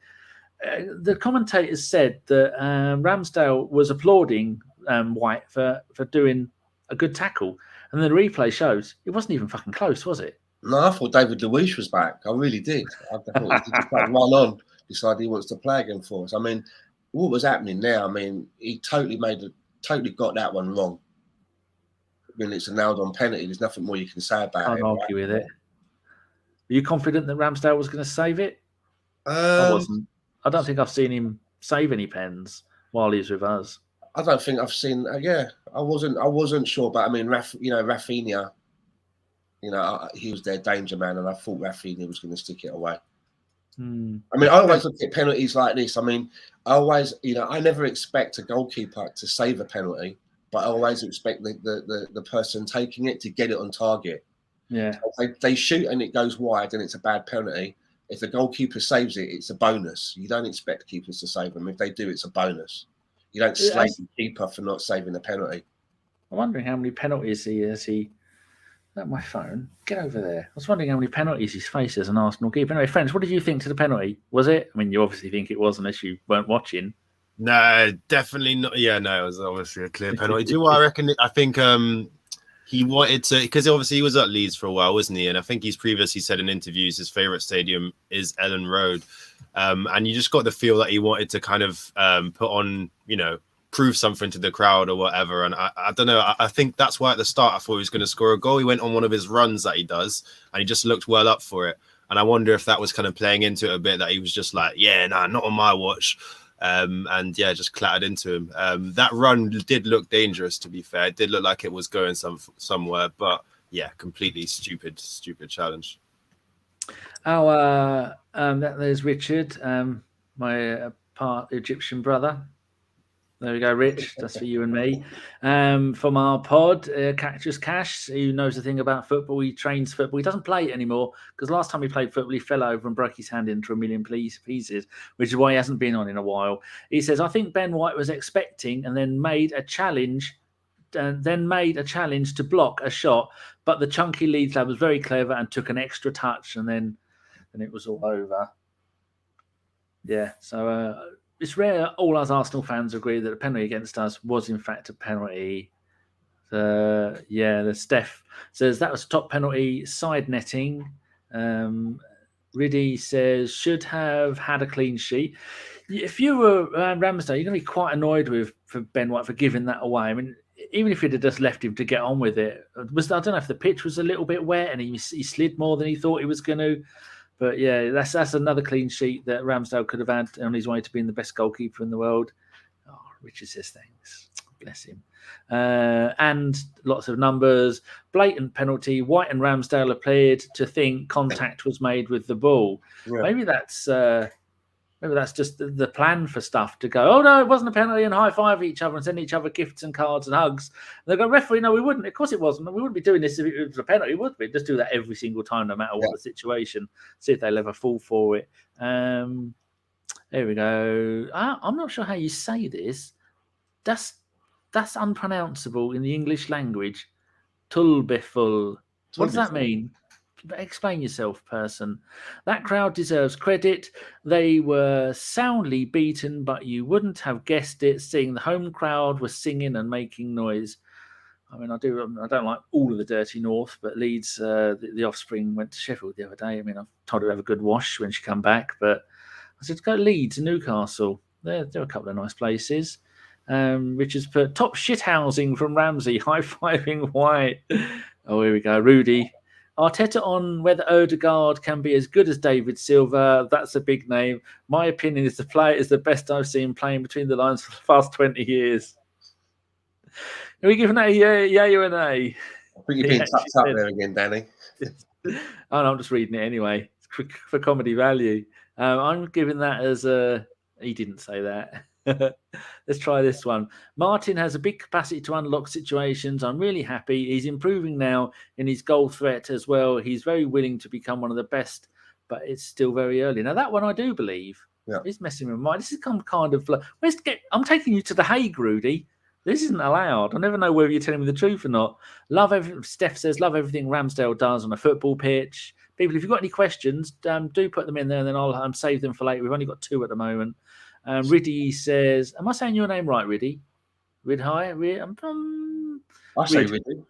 The commentators said that Ramsdale was applauding White for doing a good tackle. And the replay shows it wasn't even fucking close, was it? No, I thought David Luiz was back. I really did. I thought he just run on, decided he wants to play again for us. I mean, what was happening there? I mean, he totally got that one wrong. I mean, it's a nailed-on penalty. There's nothing more you can say about it. Can't argue with it. Are you confident that Ramsdale was going to save it? I wasn't. I don't think I've seen him save any pens while he's with us. I don't think I've seen. I wasn't sure, but I mean, Rafinha, he was their danger man, and I thought Rafinha was going to stick it away. I mean, I always look at penalties like this. I mean, I never expect a goalkeeper to save a penalty, but I always expect the person taking it to get it on target. Yeah, so they shoot and it goes wide, and it's a bad penalty. If the goalkeeper saves it, it's a bonus. You don't expect keepers to save them. If they do, it's a bonus. You don't slate the keeper for not saving the penalty. I'm wondering how many penalties he has. At my phone, get over there. I was wondering how many penalties he's faced as an Arsenal keeper. Anyway, friends, what did you think to the penalty? Was it? I mean, you obviously think it was, unless you weren't watching. No, definitely not. Yeah, no, it was obviously a clear penalty. Do you know what I reckon? I think he wanted to, because obviously he was at Leeds for a while, wasn't he? And I think he's previously said in interviews his favourite stadium is Ellen Road. And you just got the feel that he wanted to kind of put on, prove something to the crowd or whatever. And I don't know. I think that's why at the start I thought he was going to score a goal. He went on one of his runs that he does, and he just looked well up for it. And I wonder if that was kind of playing into it a bit, that he was just like, not on my watch. Just clattered into him. That run did look dangerous, to be fair. It did look like it was going somewhere, but yeah, completely stupid challenge. There's Richard, my part Egyptian brother. There we go, Rich. That's for you and me. From our pod, Cactus Cash, who knows a thing about football. He trains football. He doesn't play it anymore, because last time he played football, he fell over and broke his hand into a million pieces, which is why he hasn't been on in a while. He says, I think Ben White was expecting and then made a challenge to block a shot, but the chunky Leeds lad was very clever and took an extra touch, and then it was all over. Yeah, so it's rare all us Arsenal fans agree that a penalty against us was in fact a penalty. The Steph says that was top penalty, side netting. Riddy says should have had a clean sheet. If you were Ramsdale, you're going to be quite annoyed for Ben White for giving that away. I mean, even if he'd have just left him to get on with it, I don't know if the pitch was a little bit wet and he slid more than he thought he was going to. But yeah, that's another clean sheet that Ramsdale could have had on his way to being the best goalkeeper in the world. Oh, Richard says thanks. Bless him. And lots of numbers. Blatant penalty. White and Ramsdale appeared to think contact was made with the ball. Yeah. Maybe that's just the plan for stuff to go, oh no, it wasn't a penalty, and high five each other and send each other gifts and cards and hugs. And they go, referee, no, we wouldn't. Of course it wasn't. We wouldn't be doing this if it was a penalty, would we? Just do that every single time, no matter what the situation. See if they'll ever fall for it. There we go. I'm not sure how you say this. That's unpronounceable in the English language. Tulbeful. What does that mean? Explain yourself, person. That crowd deserves credit. They were soundly beaten, but you wouldn't have guessed it, seeing the home crowd was singing and making noise. I mean, I don't like all of the dirty North, but Leeds, the offspring, went to Sheffield the other day. I mean, I've told her to have a good wash when she come back, but I said, go to Leeds and Newcastle. There are a couple of nice places. Richard's put top shit housing from Ramsey, high-fiving White. Oh, here we go. Rudy. Arteta on whether Odegaard can be as good as David Silva. That's a big name. My opinion is the player is the best I've seen playing between the lines for the past 20 years. Are we giving that a yay or an A? I think you're being tucked up there again, Danny. Oh, no, I'm just reading it anyway. It's for comedy value. I'm giving that as a... He didn't say that. Let's try this one. Martin has a big capacity to unlock situations. I'm really happy. He's improving now in his goal threat as well. He's very willing to become one of the best, but it's still very early. Now, that one I do believe. Yeah. He's messing with mine. This is kind of... I'm taking you to The Hague, Rudy. This isn't allowed. I never know whether you're telling me the truth or not. Steph says, love everything Ramsdale does on a football pitch. People, if you've got any questions, do put them in there and then I'll save them for later. We've only got 2 at the moment. Riddy says, am I saying your name right, Riddy? Rid, hi. I say Riddy.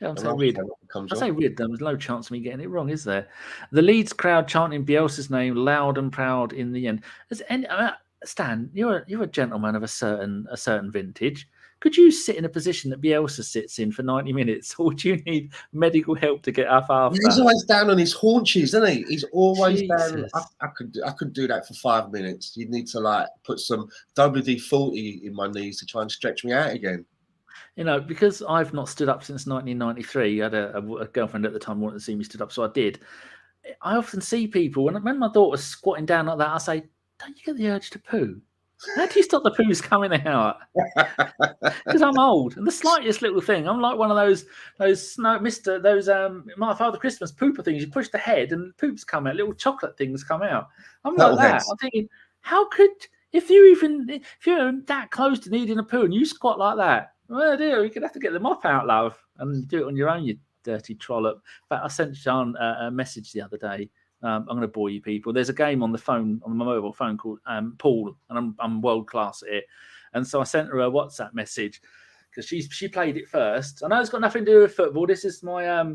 Yeah, I'm saying Rid. I say Rid. There's no chance of me getting it wrong, is there? The Leeds crowd chanting Bielsa's name loud and proud in the end. Stan, you're a gentleman of a certain vintage. Could you sit in a position that Bielsa sits in for 90 minutes, or would you need medical help to get up after? He's always down on his haunches, isn't he? He's always down. I could do that for 5 minutes. You'd need to put some WD-40 in my knees to try and stretch me out again. You know, because I've not stood up since 1993. I had a girlfriend at the time who wanted to see me stood up, so I did. I often see people, when my daughter's squatting down like that, I say, don't you get the urge to poo? How do you stop the poos coming out? Because I'm old, and the slightest little thing, I'm like one of those My Father Christmas pooper things. You push the head, and poops come out. Little chocolate things come out. I'm like that. I'm thinking, how could if you're that close to needing a poo and you squat like that? Well, dear, you could have to get the mop out, love, and do it on your own. You dirty trollop. In fact, I sent Sean a message the other day. I'm going to bore you people. There's a game on my mobile phone called Pool, and I'm world class at it. And so I sent her a WhatsApp message because she played it first. I know it's got nothing to do with football. This is my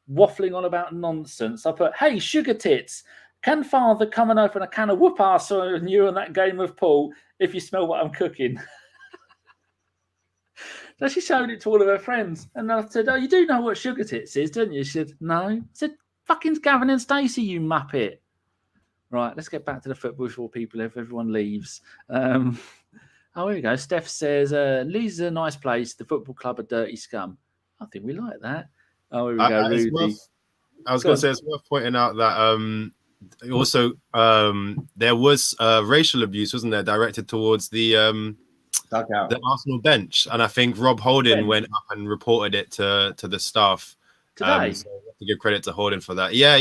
waffling on about nonsense. I put, hey, sugar tits, can father come and open a can of whoop ass on you on that game of pool if you smell what I'm cooking? So she showed it to all of her friends. And I said, oh, you do know what sugar tits is, don't you? She said, no. I said, fucking Gavin and Stacey, you muppet. Right, let's get back to the football before everyone leaves. Here we go. Steph says, Leeds is a nice place. The football club are dirty scum. I think we like that. Oh, here we go, Rudy. I was going to say, it's worth pointing out that also there was racial abuse, wasn't there, directed towards the Arsenal bench. And I think Rob Holding went up and reported it to the staff. Today? So we have to give credit to Holding for that. Yeah.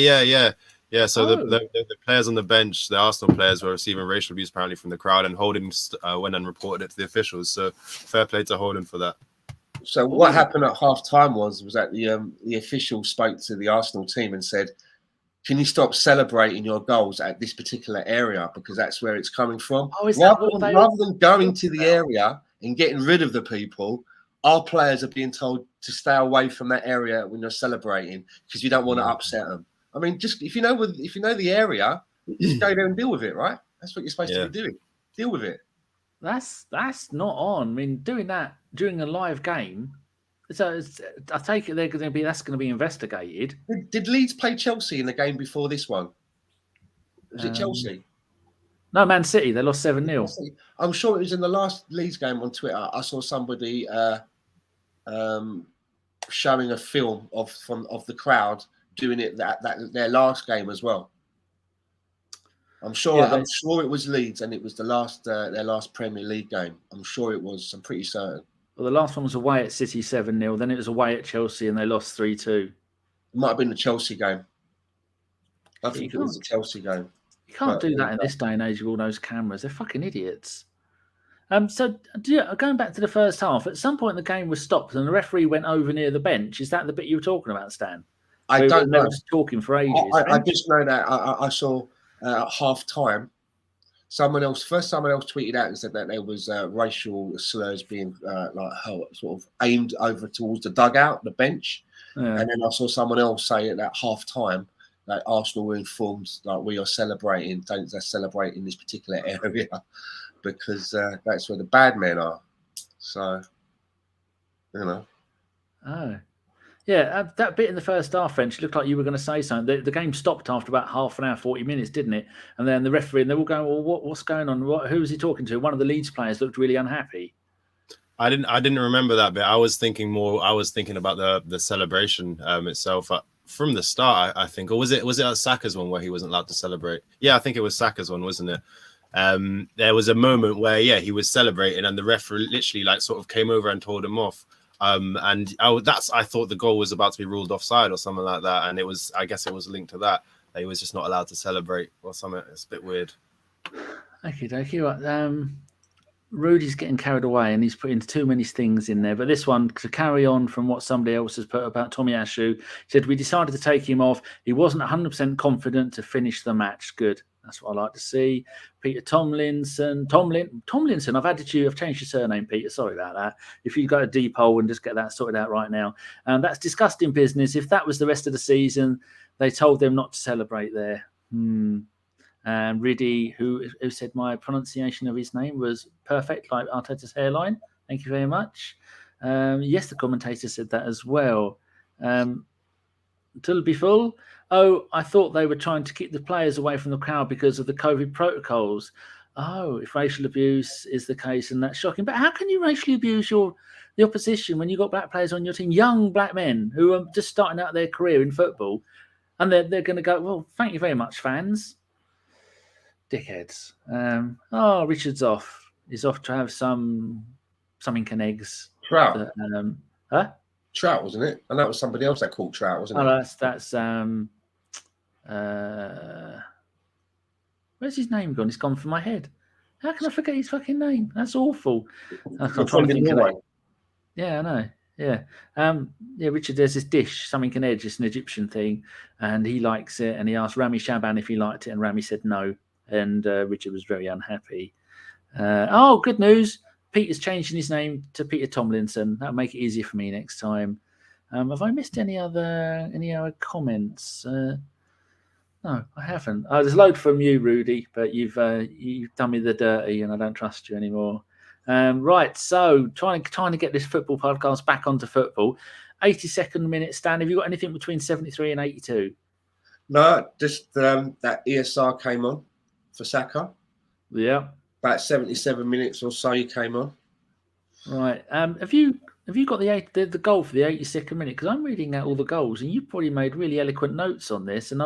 So the players on the bench, the Arsenal players, were receiving racial abuse apparently from the crowd, and Holding went and reported it to the officials. So fair play to Holding for that. So what happened at half time was that the official spoke to the Arsenal team and said, can you stop celebrating your goals at this particular area because that's where it's coming from? Rather than going to the area and getting rid of the people, our players are being told to stay away from that area when you're celebrating because you don't want to upset them. I mean, just if you know the area, just go there and deal with it, right? That's what you're supposed to be doing. Deal with it. That's not on. I mean, doing that during a live game. So I take it that's going to be investigated. Did Leeds play Chelsea in the game before this one? Was it Chelsea? No, Man City. They lost 7-0. I'm sure it was in the last Leeds game on Twitter. I saw somebody showing a film of the crowd doing it that their last game as well. I'm sure it was Leeds, and it was their last Premier League game. I'm sure it was. I'm pretty certain. Well, the last one was away at City 7-0. Then it was away at Chelsea, and they lost 3-2. It might have been the Chelsea game. I think it was the Chelsea game. You can't do that in this day and age with all those cameras. They're fucking idiots. So going back to the first half, at some point the game was stopped and the referee went over near the bench. Is that the bit you were talking about, Stan? I don't know. Talking for ages. I just know that I saw at half time, someone else tweeted out and said that there was racial slurs being sort of aimed over towards the dugout, the bench. Yeah. And then I saw someone else say at half time that Arsenal were informed that we are celebrating, don't celebrate in this particular area because that's where the bad men are. So, you know. Oh. Yeah, that bit in the first half, French, looked like you were going to say something. The game stopped after about half an hour, 40 minutes, didn't it? And then the referee, and they were all going, well, what's going on? Who was he talking to? One of the Leeds players looked really unhappy. I didn't remember that bit. I was thinking about the celebration itself from the start, I think. Or was it Saka's one where he wasn't allowed to celebrate? Yeah, I think it was Saka's one, wasn't it? There was a moment where, he was celebrating and the referee literally sort of came over and told him off. I thought the goal was about to be ruled offside or something like that, and I guess it was linked to that he was just not allowed to celebrate or something. It's a bit weird. Okay. Rudy's getting carried away and he's putting too many things in there. But this one, to carry on from what somebody else has put about Tomiyasu, said we decided to take him off. He wasn't 100% confident to finish the match. Good. That's what I like to see. Peter Tomlinson. I've changed your surname, Peter. Sorry about that. If you go to Depot and just get that sorted out right now. That's disgusting business. If that was the rest of the season, they told them not to celebrate there. Riddy, who said my pronunciation of his name was perfect, like Arteta's hairline. Thank you very much. Yes, the commentator said that as well. Till be full. Oh, I thought they were trying to keep the players away from the crowd because of the COVID protocols. Oh, if racial abuse is the case, and that's shocking. But how can you racially abuse the opposition when you've got black players on your team, young black men who are just starting out their career in football, and they're going to go, well, thank you very much, fans. Dickheads. Richard's off. He's off to have something and eggs. Trout. Huh? Trout, wasn't it? And that was somebody else that called Trout, wasn't it? Oh, where's his name gone? It's gone from my head. How can I forget his fucking name? That's awful. I'm trying to think of it. Yeah, I know. Yeah. Richard, there's this dish, something can edge. It's an Egyptian thing, and he likes it. And he asked Rami Shaban if he liked it, and Rami said no. And Richard was very unhappy. Good news. Peter's changing his name to Peter Tomlinson. That'll make it easier for me next time. Have I missed any other comments? No, I haven't. There's a load from you, Rudy, but you've done me the dirty, and I don't trust you anymore. Right, so trying to get this football podcast back onto football. 82nd minute, Stan. Have you got anything between 73 and 82? No, just that ESR came on for Saka. Yeah. About 77 minutes or so he came on. Right. Have you got the goal for the 82nd minute? Because I'm reading out all the goals, and you've probably made really eloquent notes on this, and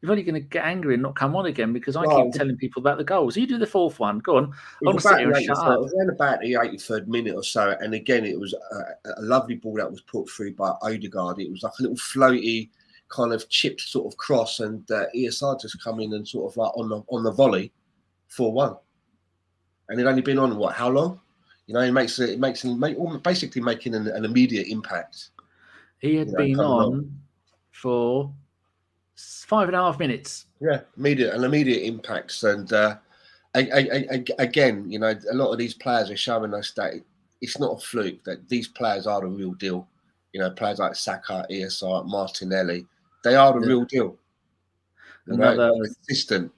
you're only going to get angry and not come on again because I keep telling people about the goals. You do the fourth one. Go on. It was around about the 83rd minute or so, and again it was a lovely ball that was put through by Odegaard. It was like a little floaty kind of chipped sort of cross, and ESR just come in and sort of like on the volley 4-1. And it only been on how long? You know, basically making an immediate impact. He had been on for 5.5 minutes. Yeah, immediate impacts, and again, you know, a lot of these players are showing us that it's not a fluke. That these players are the real deal. You know, players like Saka, ESR, Martinelli, they are the real deal. Consistent.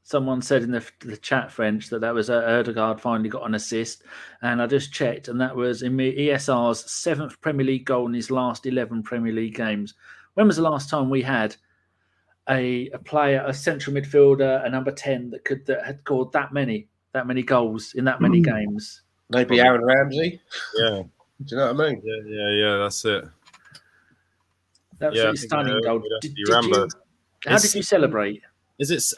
Someone said in the chat, French, that was Odegaard finally got an assist. And I just checked, and that was ESR's 7th Premier League goal in his last 11 Premier League games. When was the last time we had a player, a central midfielder, a number 10 that had scored that many goals in that many games. Maybe Aaron Ramsey. Yeah. Do you know what I mean? Yeah. That's it. That was a stunning goal. How did you celebrate?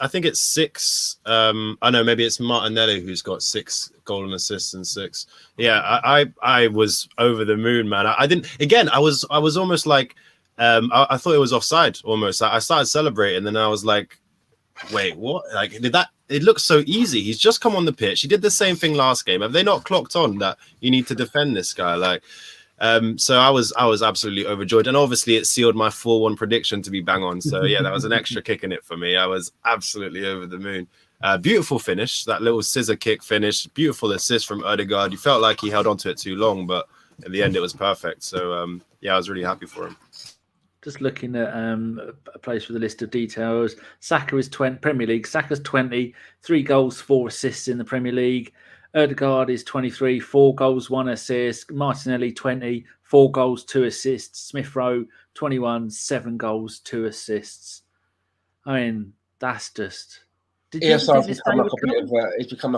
I think it's 6. I know maybe it's Martinelli who's got 6 goal and assists and 6. Yeah, I was over the moon, man. I was almost like I thought it was offside almost. I started celebrating, and then I was like, wait, what? Like, it looks so easy. He's just come on the pitch. He did the same thing last game. Have they not clocked on that you need to defend this guy? Like, so I was absolutely overjoyed, and obviously it sealed my 4-1 prediction to be bang on. So yeah, that was an extra kick in it for me. I was absolutely over the moon. Beautiful finish, that little scissor kick finish. Beautiful assist from Odegaard. You felt like he held on to it too long, but in the end it was perfect. So yeah, I was really happy for him. Just looking at a place with a list of details. Saka is 20 Premier League. Saka's 20, 3 goals, 4 assists in the Premier League. Odegaard is 23, 4 goals, 1 assist. Martinelli 20, 4 goals, 2 assists. Smith Rowe 21, 7 goals, 2 assists. I mean, that's just. It's become like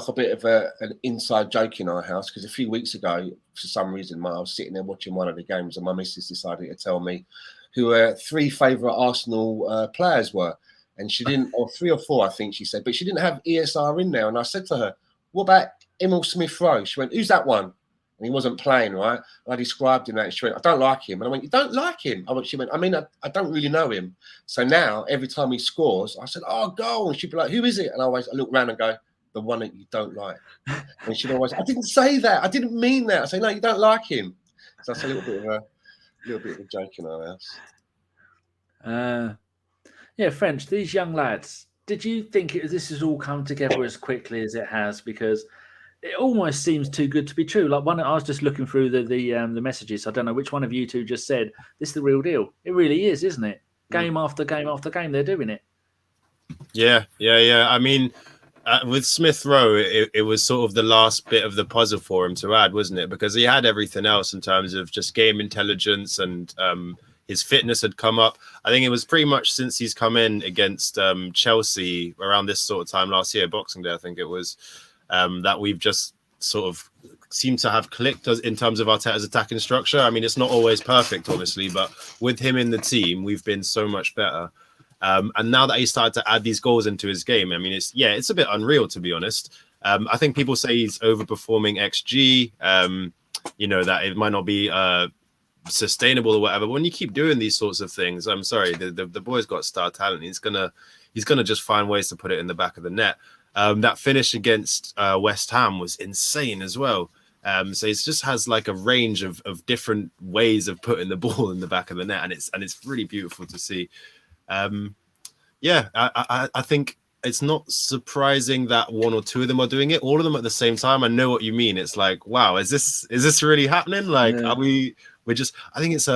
a bit of an inside joke in our house, because a few weeks ago, for some reason, I was sitting there watching one of the games, and my missus decided to tell me who her 3 favourite Arsenal players were, and she didn't, or 3 or 4, I think she said, but she didn't have ESR in there. And I said to her, "What about Emile Smith Rowe?" She went, "Who's that one?" And he wasn't playing, right? And I described him that, and she went, "I don't like him." And I went, "You don't like him?" She went, I don't really know him. So now, every time he scores, I said, "Oh, goal." And she'd be like, "Who is it?" And I look around and go, "The one that you don't like." And she'd always, "I didn't say that. I didn't mean that." I say, "No, you don't like him." So that's a little bit of a joke in our house. Yeah, French, these young lads, did you think this has all come together as quickly as it has? Because it almost seems too good to be true. Like I was just looking through the messages. I don't know which one of you two just said this is the real deal. It really is, isn't it? Game after game after game, they're doing it. Yeah. I mean, with Smith Rowe, it was sort of the last bit of the puzzle for him to add, wasn't it? Because he had everything else in terms of just game intelligence, and his fitness had come up. I think it was pretty much since he's come in against Chelsea around this sort of time last year, Boxing Day, I think it was, that we've just sort of seemed to have clicked in terms of Arteta's attacking structure. I mean, it's not always perfect, obviously, but with him in the team, we've been so much better. And now that he started to add these goals into his game, I mean, it's a bit unreal, to be honest. I think people say he's overperforming XG, that it might not be sustainable or whatever. But when you keep doing these sorts of things, I'm sorry, the boy's got star talent. He's gonna just find ways to put it in the back of the net. That finish against West Ham was insane as well. So he just has like a range of different ways of putting the ball in the back of the net, and it's really beautiful to see. I think it's not surprising that 1 or 2 of them are doing it, all of them at the same time. I know what you mean. It's like, wow, is this really happening? Like, yeah. I think it's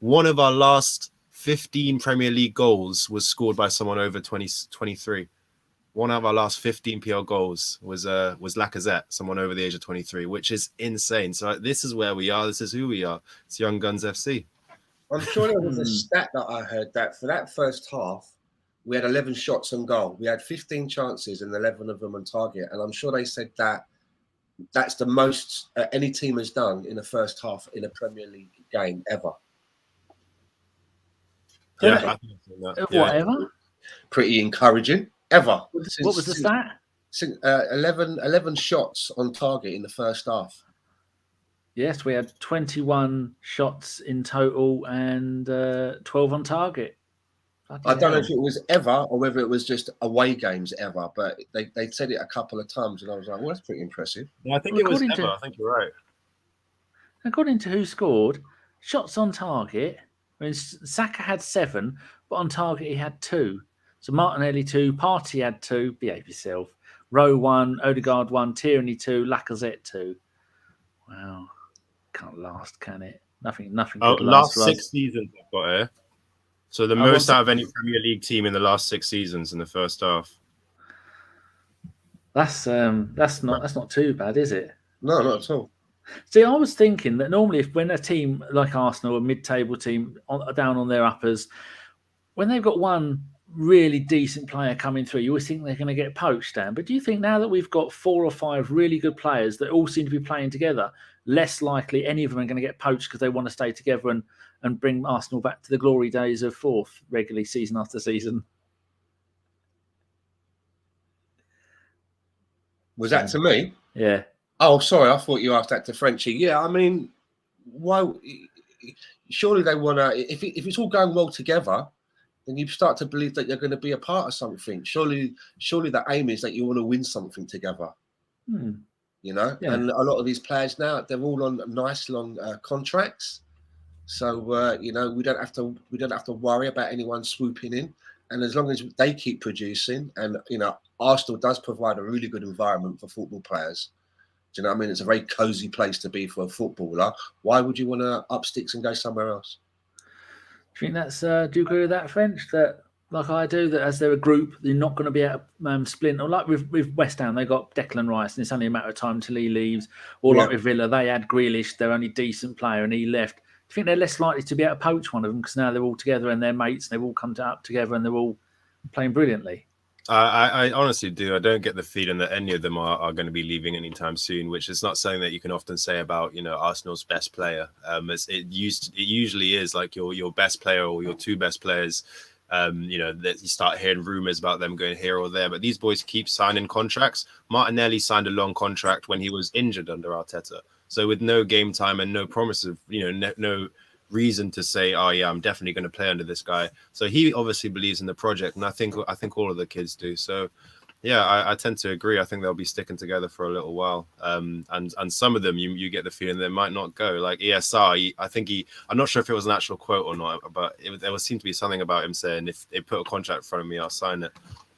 one of our last 15 Premier League goals was scored by someone over 23. One of our last 15 PL goals was Lacazette, someone over the age of 23, which is insane. So this is where we are. This is who we are. It's Young Guns FC. I'm sure there was a stat that I heard that for that first half, we had 11 shots on goal. We had 15 chances and 11 of them on target. And I'm sure they said that that's the most any team has done in the first half in a Premier League game ever. Yeah, whatever. Pretty encouraging. Ever. What was the stat? 11 shots on target in the first half. Yes, we had 21 shots in total and 12 on target. I don't know if it was ever or whether it was just away games ever, but they said it a couple of times, and I was like, well, that's pretty impressive. Yeah, I think it was ever. I think you're right. According to who scored, shots on target, I mean, Saka had 7, but on target he had 2. So Martinelli 2, Partey had 2, behave yourself. Rowe 1, Odegaard 1, Tierney 2, Lacazette 2. Wow. Can't last, can it? Nothing could last. Last 6 seasons I've got here. So the most out of any Premier League team in the last 6 seasons in the first half. That's not too bad, is it? No, not at all. See, I was thinking that normally when a team like Arsenal, a mid-table team down on their uppers, when they've got one really decent player coming through, you always think they're going to get poached, Dan. But do you think now that we've got 4 or 5 really good players that all seem to be playing together, less likely any of them are going to get poached because they want to stay together and bring Arsenal back to the glory days of 4th regularly season after season? Was that to me? Yeah. Oh, sorry. I thought you asked that to Frenchie. Yeah, I mean, why? Surely they want to. If it's all going well together, then you start to believe that you're going to be a part of something. Surely the aim is that you want to win something together. You know, Yeah. and a lot of these players now, they're all on nice long contracts. So you know, we don't have to worry about anyone swooping in. And as long as they keep producing, and you know, Arsenal does provide a really good environment for football players. Do you know what I mean? It's a very cozy place to be for a footballer. Why would you want to up sticks and go somewhere else? Do you think that's? Do you agree with that, French? That like I do, that as they're a group, they're not going to be able to split. Or like with West Ham, they got Declan Rice, and it's only a matter of time till he leaves. Or like with Villa, they had Grealish, their only decent player, and he left. Do you think they're less likely to be able to poach one of them because now they're all together and they're mates, and they've all come up together and they're all playing brilliantly? I honestly do. I don't get the feeling that any of them are going to be leaving anytime soon, which is not something that you can often say about, you know, Arsenal's best player. It usually is like your best player or your 2 best players. You know, that you start hearing rumors about them going here or there, but these boys keep signing contracts. Martinelli signed a long contract when he was injured under Arteta, so with no game time and no promise of, you know, no reason to say, oh yeah, I'm definitely going to play under this guy. So he obviously believes in the project, and I think all of the kids do. So yeah, I tend to agree. I think they'll be sticking together for a little while. And some of them you get the feeling they might not go. Like ESR, I'm not sure if it was an actual quote or not, but there seemed to be something about him saying, if they put a contract in front of me, I'll sign it.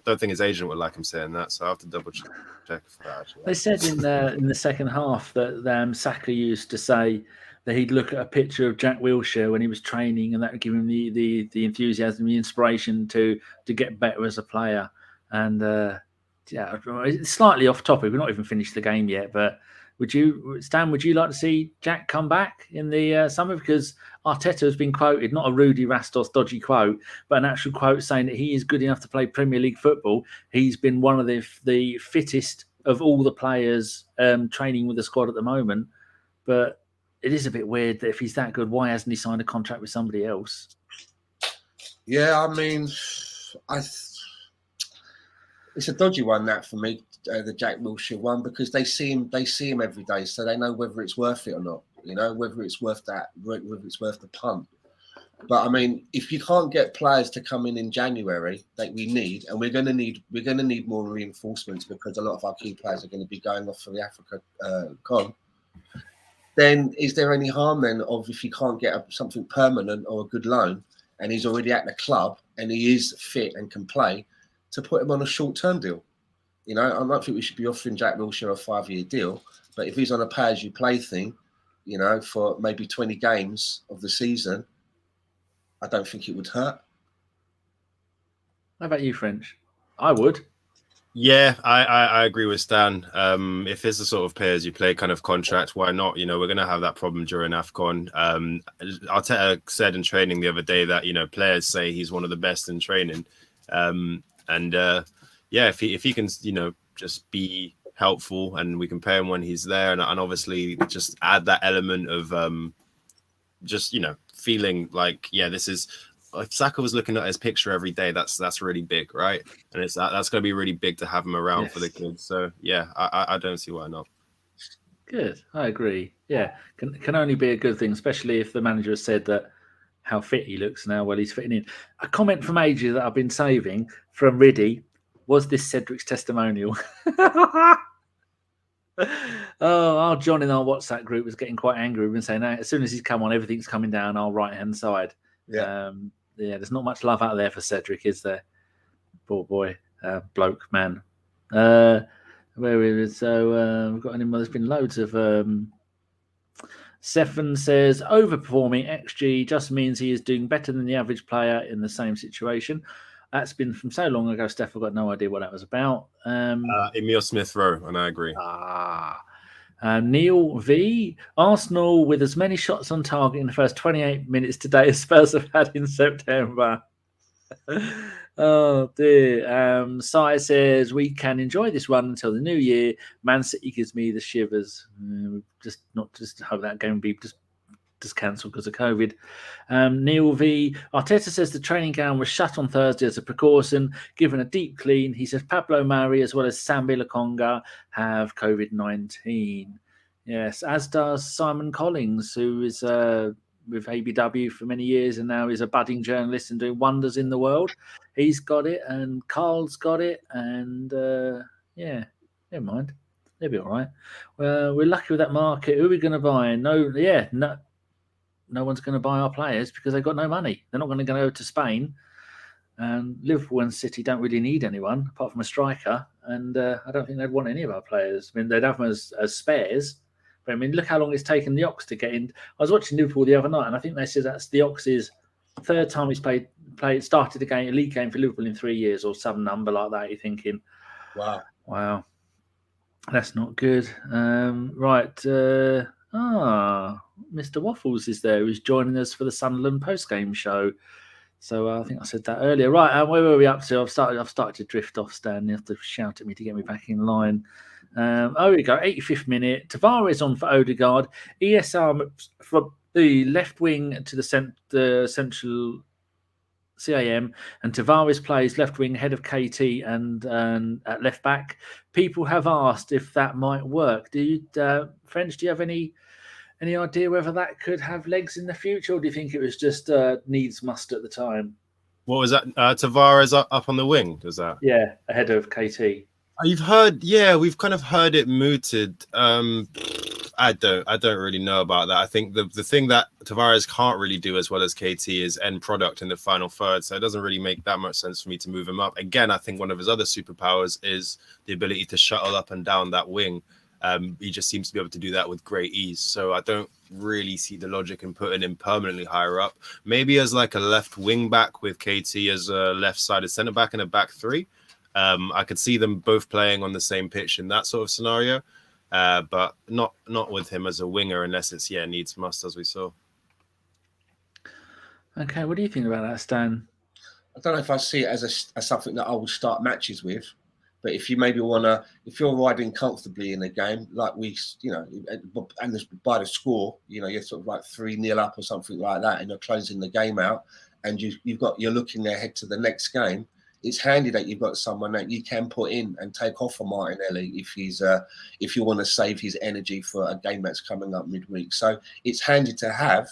Don't think his agent would like him saying that, so I have to double check for that. Actually, they said in the second half that Saka used to say that he'd look at a picture of Jack Wilshere when he was training, and that would give him the enthusiasm, the inspiration to get better as a player. And yeah, it's slightly off topic. We've not even finished the game yet, but Stan, would you like to see Jack come back in the summer? Because Arteta has been quoted, not a Rudy Rastos dodgy quote, but an actual quote saying that he is good enough to play Premier League football. He's been one of the fittest of all the players training with the squad at the moment. But it is a bit weird that if he's that good, why hasn't he signed a contract with somebody else? Yeah, I mean, it's a dodgy one, that, for me, the Jack Wilshere one, because they see him every day, so they know whether it's worth it or not. You know, whether it's worth the punt. But I mean, if you can't get players to come in January that we need, and we're going to need more reinforcements because a lot of our key players are going to be going off for the Africa Con. Then is there any harm then of, if you can't get something permanent or a good loan, and he's already at the club and he is fit and can play, to put him on a short-term deal? You know, I don't think we should be offering Jack Wilshere a 5-year deal, but if he's on a pay-as-you-play thing, you know, for maybe 20 games of the season, I don't think it would hurt. How about you, French? I would. Yeah, I agree with Stan. If it's a sort of pay-as-you-play kind of contract, why not? You know, we're going to have that problem during AFCON. Arteta said in training the other day that, you know, players say he's one of the best in training. Yeah, if he can, you know, just be helpful and we can pay him when he's there, and obviously just add that element of just, you know, feeling like, yeah, this is, if Saka was looking at his picture every day, that's really big, right? And that's going to be really big to have him around for the kids. So yeah, I don't see why not. Good, I agree. Yeah, can only be a good thing, especially if the manager has said that how fit he looks and how well he's fitting in. A comment from AJ that I've been saving from Riddy: was this Cedric's testimonial? Our John in our WhatsApp group was getting quite angry. We've been saying, no, as soon as he's come on, everything's coming down our right-hand side. Yeah. There's not much love out there for Cedric, is there? Poor boy, bloke, man. Where is it? So we've got any more? There's been loads of... Stefan says, overperforming XG just means he is doing better than the average player in the same situation. That's been from so long ago, Steph. I've got no idea what that was about. Emile Smith-Rowe, and I agree. Neil V. Arsenal with as many shots on target in the first 28 minutes today as Spurs have had in September. Oh dear. Sai says we can enjoy this run until the new year. Man City gives me the shivers. Just hope that game will be just cancelled because of COVID. Neil V. Arteta says the training ground was shut on Thursday as a precaution, given a deep clean. He says Pablo Mari as well as Sambi Lokonga have COVID-19. Yes, as does Simon Collins, who is with ABW for many years and now is a budding journalist and doing wonders in the world. He's got it, and Carl's got it, and yeah, never mind. They'll be all right. Well, we're lucky with that market. Who are we going to buy? No one's going to buy our players because they've got no money. They're not going to go to Spain. And Liverpool and City don't really need anyone apart from a striker. And I don't think they'd want any of our players. I mean, they'd have them as spares. But I mean, look how long it's taken the Ox to get in. I was watching Liverpool the other night, and I think they said that's the Ox's third time he's started a league game for Liverpool in 3 years or some number like that. You're thinking, wow, that's not good. Right. Mr. Waffles is there, who's joining us for the Sunderland post-game show. So I think I said that earlier. Right, where were we up to? I've started to drift off, Stan. You have to shout at me to get me back in line. Here we go, 85th minute. Tavares on for Odegaard. ESR from the left wing to the central CAM, and Tavares plays left wing ahead of KT and at left back. People have asked if that might work. Do you, French? Do you have any idea whether that could have legs in the future, or do you think it was just needs must at the time? What was that? Tavares up on the wing, does that? Yeah, ahead of KT. You've heard, we've kind of heard it mooted. I don't really know about that. I think the thing that Tavares can't really do as well as KT is end product in the final third. So it doesn't really make that much sense for me to move him up. Again, I think one of his other superpowers is the ability to shuttle up and down that wing. He just seems to be able to do that with great ease. So I don't really see the logic in putting him permanently higher up. Maybe as like a left wing back with KT as a left-sided centre back in a back three. I could see them both playing on the same pitch in that sort of scenario, but not with him as a winger unless it's needs must, as we saw. Okay, what do you think about that, Stan? I don't know if I see it as something that I will start matches with, but if you maybe if you're riding comfortably in a game, like and by the score, you're sort of like 3-0 up or something like that, and you're closing the game out, and you're looking ahead to the next game. It's handy that you've got someone that you can put in and take off for Martinelli if you want to save his energy for a game that's coming up midweek. So it's handy to have,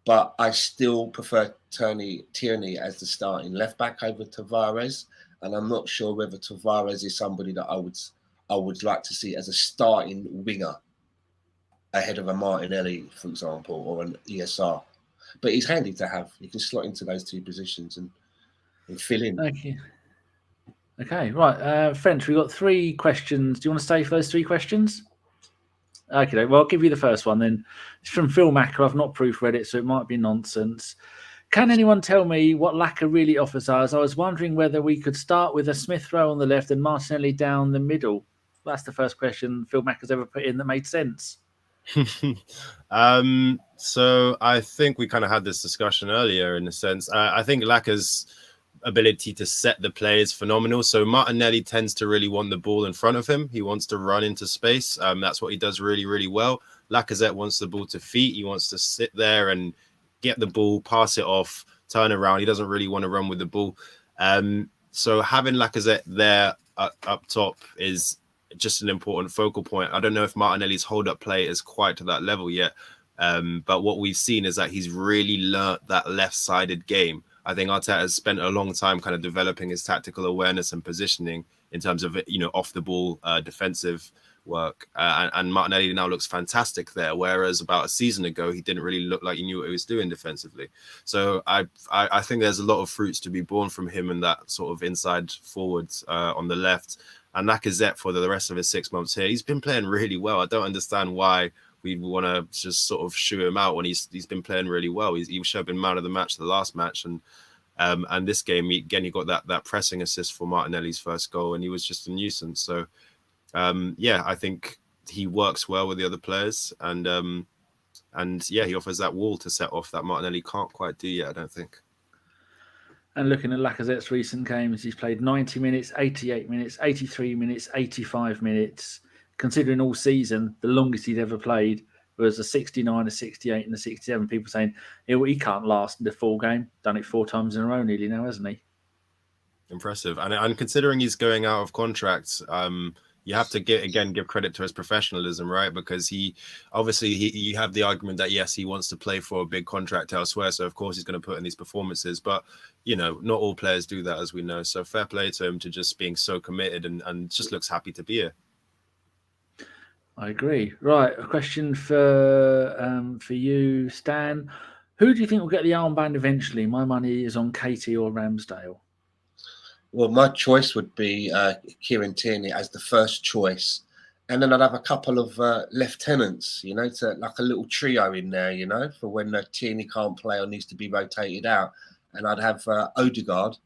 but I still prefer Tierney as the starting left back over Tavares, and I'm not sure whether Tavares is somebody that I would like to see as a starting winger ahead of a Martinelli, for example, or an ESR. But he's handy to have. You can slot into those two positions and fill in. Okay, right. French, we've got 3 questions. Do you want to stay for those 3 questions? Okay, well, I'll give you the first one then. It's from Phil Macker. I've not proofread it, so it might be nonsense. Can anyone tell me what Laka really offers us? I was wondering whether we could start with a Smith Rowe on the left and Martinelli down the middle. That's the first question Phil Macker's ever put in that made sense. So I think we kind of had this discussion earlier in a sense. I think Laka's ability to set the play is phenomenal. So Martinelli tends to really want the ball in front of him. He wants to run into space. That's what he does really, really well. Lacazette wants the ball to feet. He wants to sit there and get the ball, pass it off, turn around. He doesn't really want to run with the ball. So having Lacazette there up top is just an important focal point. I don't know if Martinelli's hold-up play is quite to that level yet. But what we've seen is that he's really learnt that left-sided game. I think Arteta has spent a long time kind of developing his tactical awareness and positioning in terms of, off the ball defensive work. And Martinelli now looks fantastic there, whereas about a season ago, he didn't really look like he knew what he was doing defensively. So I think there's a lot of fruits to be born from him and that sort of inside forwards on the left. And Lacazette for the rest of his 6 months here, he's been playing really well. I don't understand why we want to just sort of shoo him out when he's been playing really well. He should have been man of the match the last match, and this game he got that pressing assist for Martinelli's first goal, and he was just a nuisance. So I think he works well with the other players, and he offers that wall to set off that Martinelli can't quite do yet, I don't think. And looking at Lacazette's recent games, he's played 90 minutes, 88 minutes, 83 minutes, 85 minutes. Considering all season, the longest he'd ever played was a 69, a 68, and a 67. People saying he can't last the full game. Done it 4 times in a row nearly now, hasn't he? Impressive. And considering he's going out of contract, you have to give credit to his professionalism, right? Because you have the argument that yes, he wants to play for a big contract elsewhere, so of course he's going to put in these performances. But not all players do that, as we know. So fair play to him to just being so committed and just looks happy to be here. I agree. Right, a question for you, Stan. Who do you think will get the armband eventually? My money is on Katie or Ramsdale. Well, my choice would be Kieran Tierney as the first choice. And then I'd have a couple of lieutenants, to like a little trio in there, for when Tierney can't play or needs to be rotated out. And I'd have Odegaard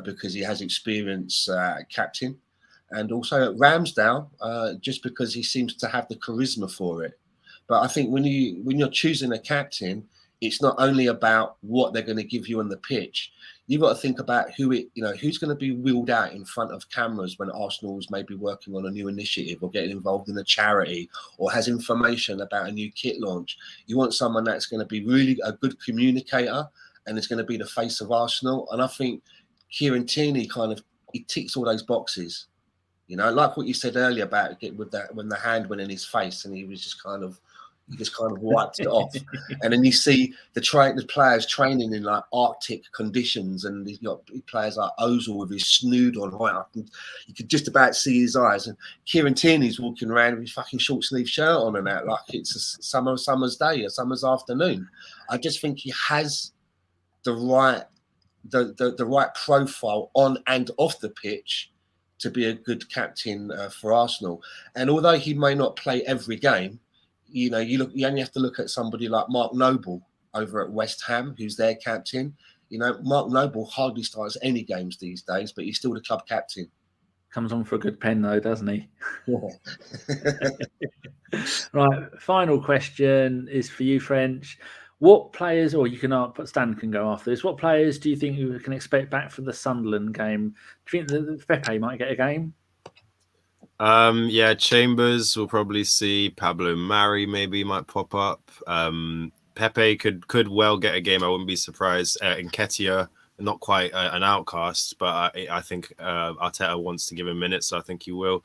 because he has experience captain. And also Ramsdale, just because he seems to have the charisma for it. But I think when you're choosing a captain, it's not only about what they're going to give you on the pitch. You've got to think about who's going to be wheeled out in front of cameras when Arsenal's maybe working on a new initiative or getting involved in a charity or has information about a new kit launch. You want someone that's going to be really a good communicator and is going to be the face of Arsenal. And I think Kieran Tierney he ticks all those boxes. Like what you said earlier about when the hand went in his face and he just kind of wiped it off. And then you see the players training in like Arctic conditions, and he's got players like Ozil with his snood on right up, and you could just about see his eyes. And Kieran Tierney's walking around with his fucking short sleeve shirt on and that, like it's a summer's day, a summer's afternoon. I just think he has the right profile on and off the pitch to be a good captain for Arsenal. And although he may not play every game, you only have to look at somebody like Mark Noble over at West Ham, who's their captain. Mark Noble hardly starts any games these days, but he's still the club captain. Comes on for a good pen though, doesn't he? Yeah. Right, final question is for you, French. What players, or Stan can go after this, what players do you think we can expect back for the Sunderland game? Do you think that Pepe might get a game? Chambers will probably see. Pablo Mari maybe might pop up. Pepe could well get a game. I wouldn't be surprised. Nketiah, not quite an outcast, but I think Arteta wants to give him minutes, so I think he will.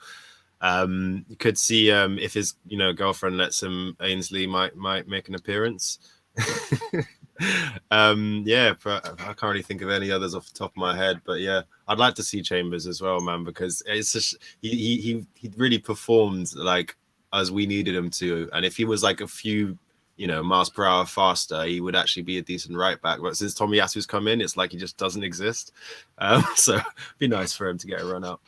You could see if his girlfriend lets him, Ainsley might make an appearance. But I can't really think of any others off the top of my head. But yeah, I'd like to see Chambers as well, man, because it's just he really performed like as we needed him to. And if he was like a few miles per hour faster, he would actually be a decent right back. But since Tomiyasu's come in, it's like he just doesn't exist. So it'd be nice for him to get a run up.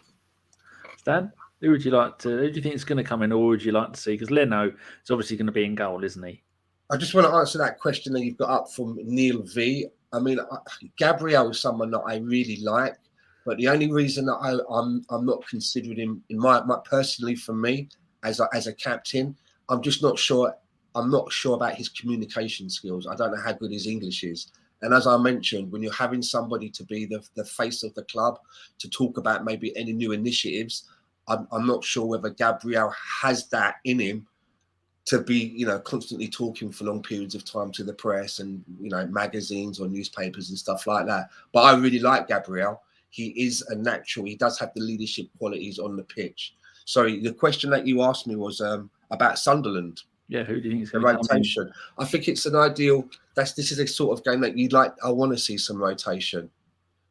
Stan, who do you think is going to come in, or would you like to see? Because Leno is obviously going to be in goal, isn't he? I just want to answer that question that you've got up from Neil V. I mean, Gabriel is someone that I really like, but the only reason that I'm not considering him in my personally for me as a captain, I'm just not sure. I'm not sure about his communication skills. I don't know how good his English is. And as I mentioned, when you're having somebody to be the face of the club, to talk about maybe any new initiatives, I'm not sure whether Gabriel has that in him to be, constantly talking for long periods of time to the press and, magazines or newspapers and stuff like that. But I really like Gabriel. He is a natural. He does have the leadership qualities on the pitch. Sorry, the question that you asked me was about Sunderland. Yeah, who do you think is the rotation? I think it's an ideal. This is a sort of game that you'd like. I want to see some rotation.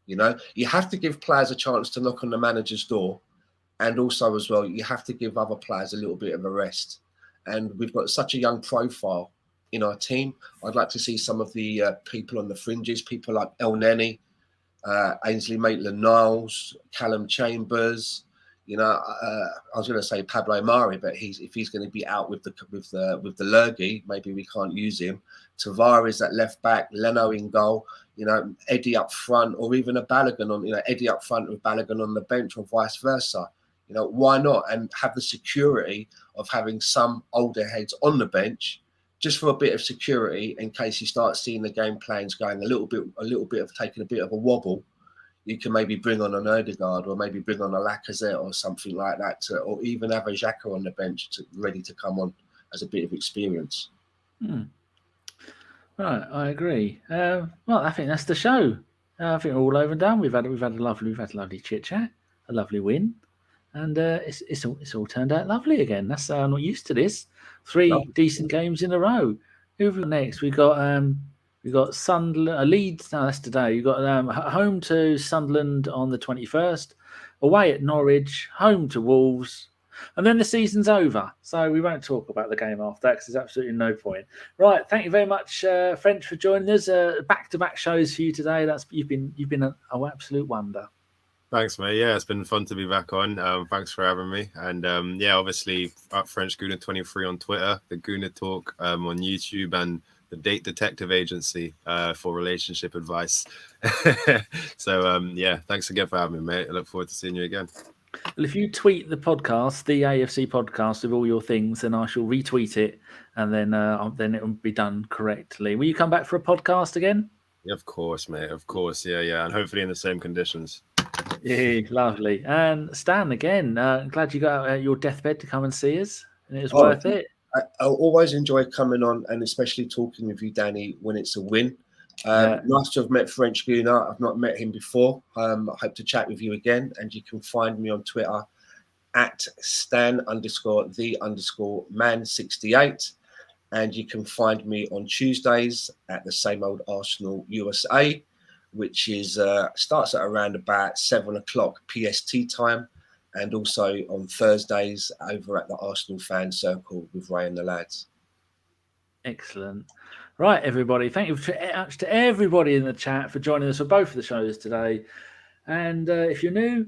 You have to give players a chance to knock on the manager's door, and also as well, you have to give other players a little bit of a rest. And we've got such a young profile in our team. I'd like to see some of the people on the fringes, people like El Neni, Ainsley Maitland-Niles, Callum Chambers. I was going to say Pablo Mari, but if he's going to be out with the Lurgy, maybe we can't use him. Tavares at left back, Leno in goal. Eddie up front, or even a Balogun on. Eddie up front with Balogun on the bench, or vice versa. Why not? And have the security of having some older heads on the bench just for a bit of security in case you start seeing the game plans going a little bit of taking a bit of a wobble. You can maybe bring on an Odegaard or maybe bring on a Lacazette or something like that, or even have a Xhaka on the bench ready to come on as a bit of experience. Right, I agree. Well, I think that's the show. I think we're all over and done. We've had a lovely chit chat, a lovely win, and it's all turned out lovely again. That's I'm not used to this. 3 decent games in a row. Who have we got next? We got Sunderland, Leeds. No, that's today. You got home to Sunderland on the 21st, away at Norwich, home to Wolves. And then the season's over, so we won't talk about the game after that because there's absolutely no point. Right, thank you very much, French, for joining us. Back-to-back shows for you today. You've been an absolute wonder. Thanks, mate. Yeah, it's been fun to be back on. Thanks for having me. And obviously, at French Gooner 23 on Twitter, the Gooner Talk on YouTube, and the Date Detective Agency for relationship advice. So, thanks again for having me, mate. I look forward to seeing you again. Well, if you tweet the podcast, the AFC podcast, with all your things, then I shall retweet it, and then it will be done correctly. Will you come back for a podcast again? Yeah, of course, mate. Of course, yeah, and hopefully in the same conditions. Yeah, lovely. And Stan, again, glad you got out of your deathbed to come and see us, and it was worth it. I always enjoy coming on, and especially talking with you, Danny, when it's a win. Nice to have met French Gooner. I've not met him before. I hope to chat with you again, and you can find me on Twitter at Stan_the_man68, and you can find me on Tuesdays at the Same Old Arsenal USA, which is starts at around about 7:00 PST time, and also on Thursdays over at the Arsenal Fan Circle with Ray and the lads. Excellent. Right, everybody. Thank you to everybody in the chat for joining us for both of the shows today. And if you're new,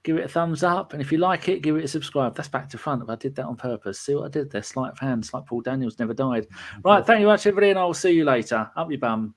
give it a thumbs up. And if you like it, give it a subscribe. That's back to front. I did that on purpose. See what I did there? Sleight of hand. It's like Paul Daniels never died. Right, thank you much, everybody. And I will see you later. Up your bum.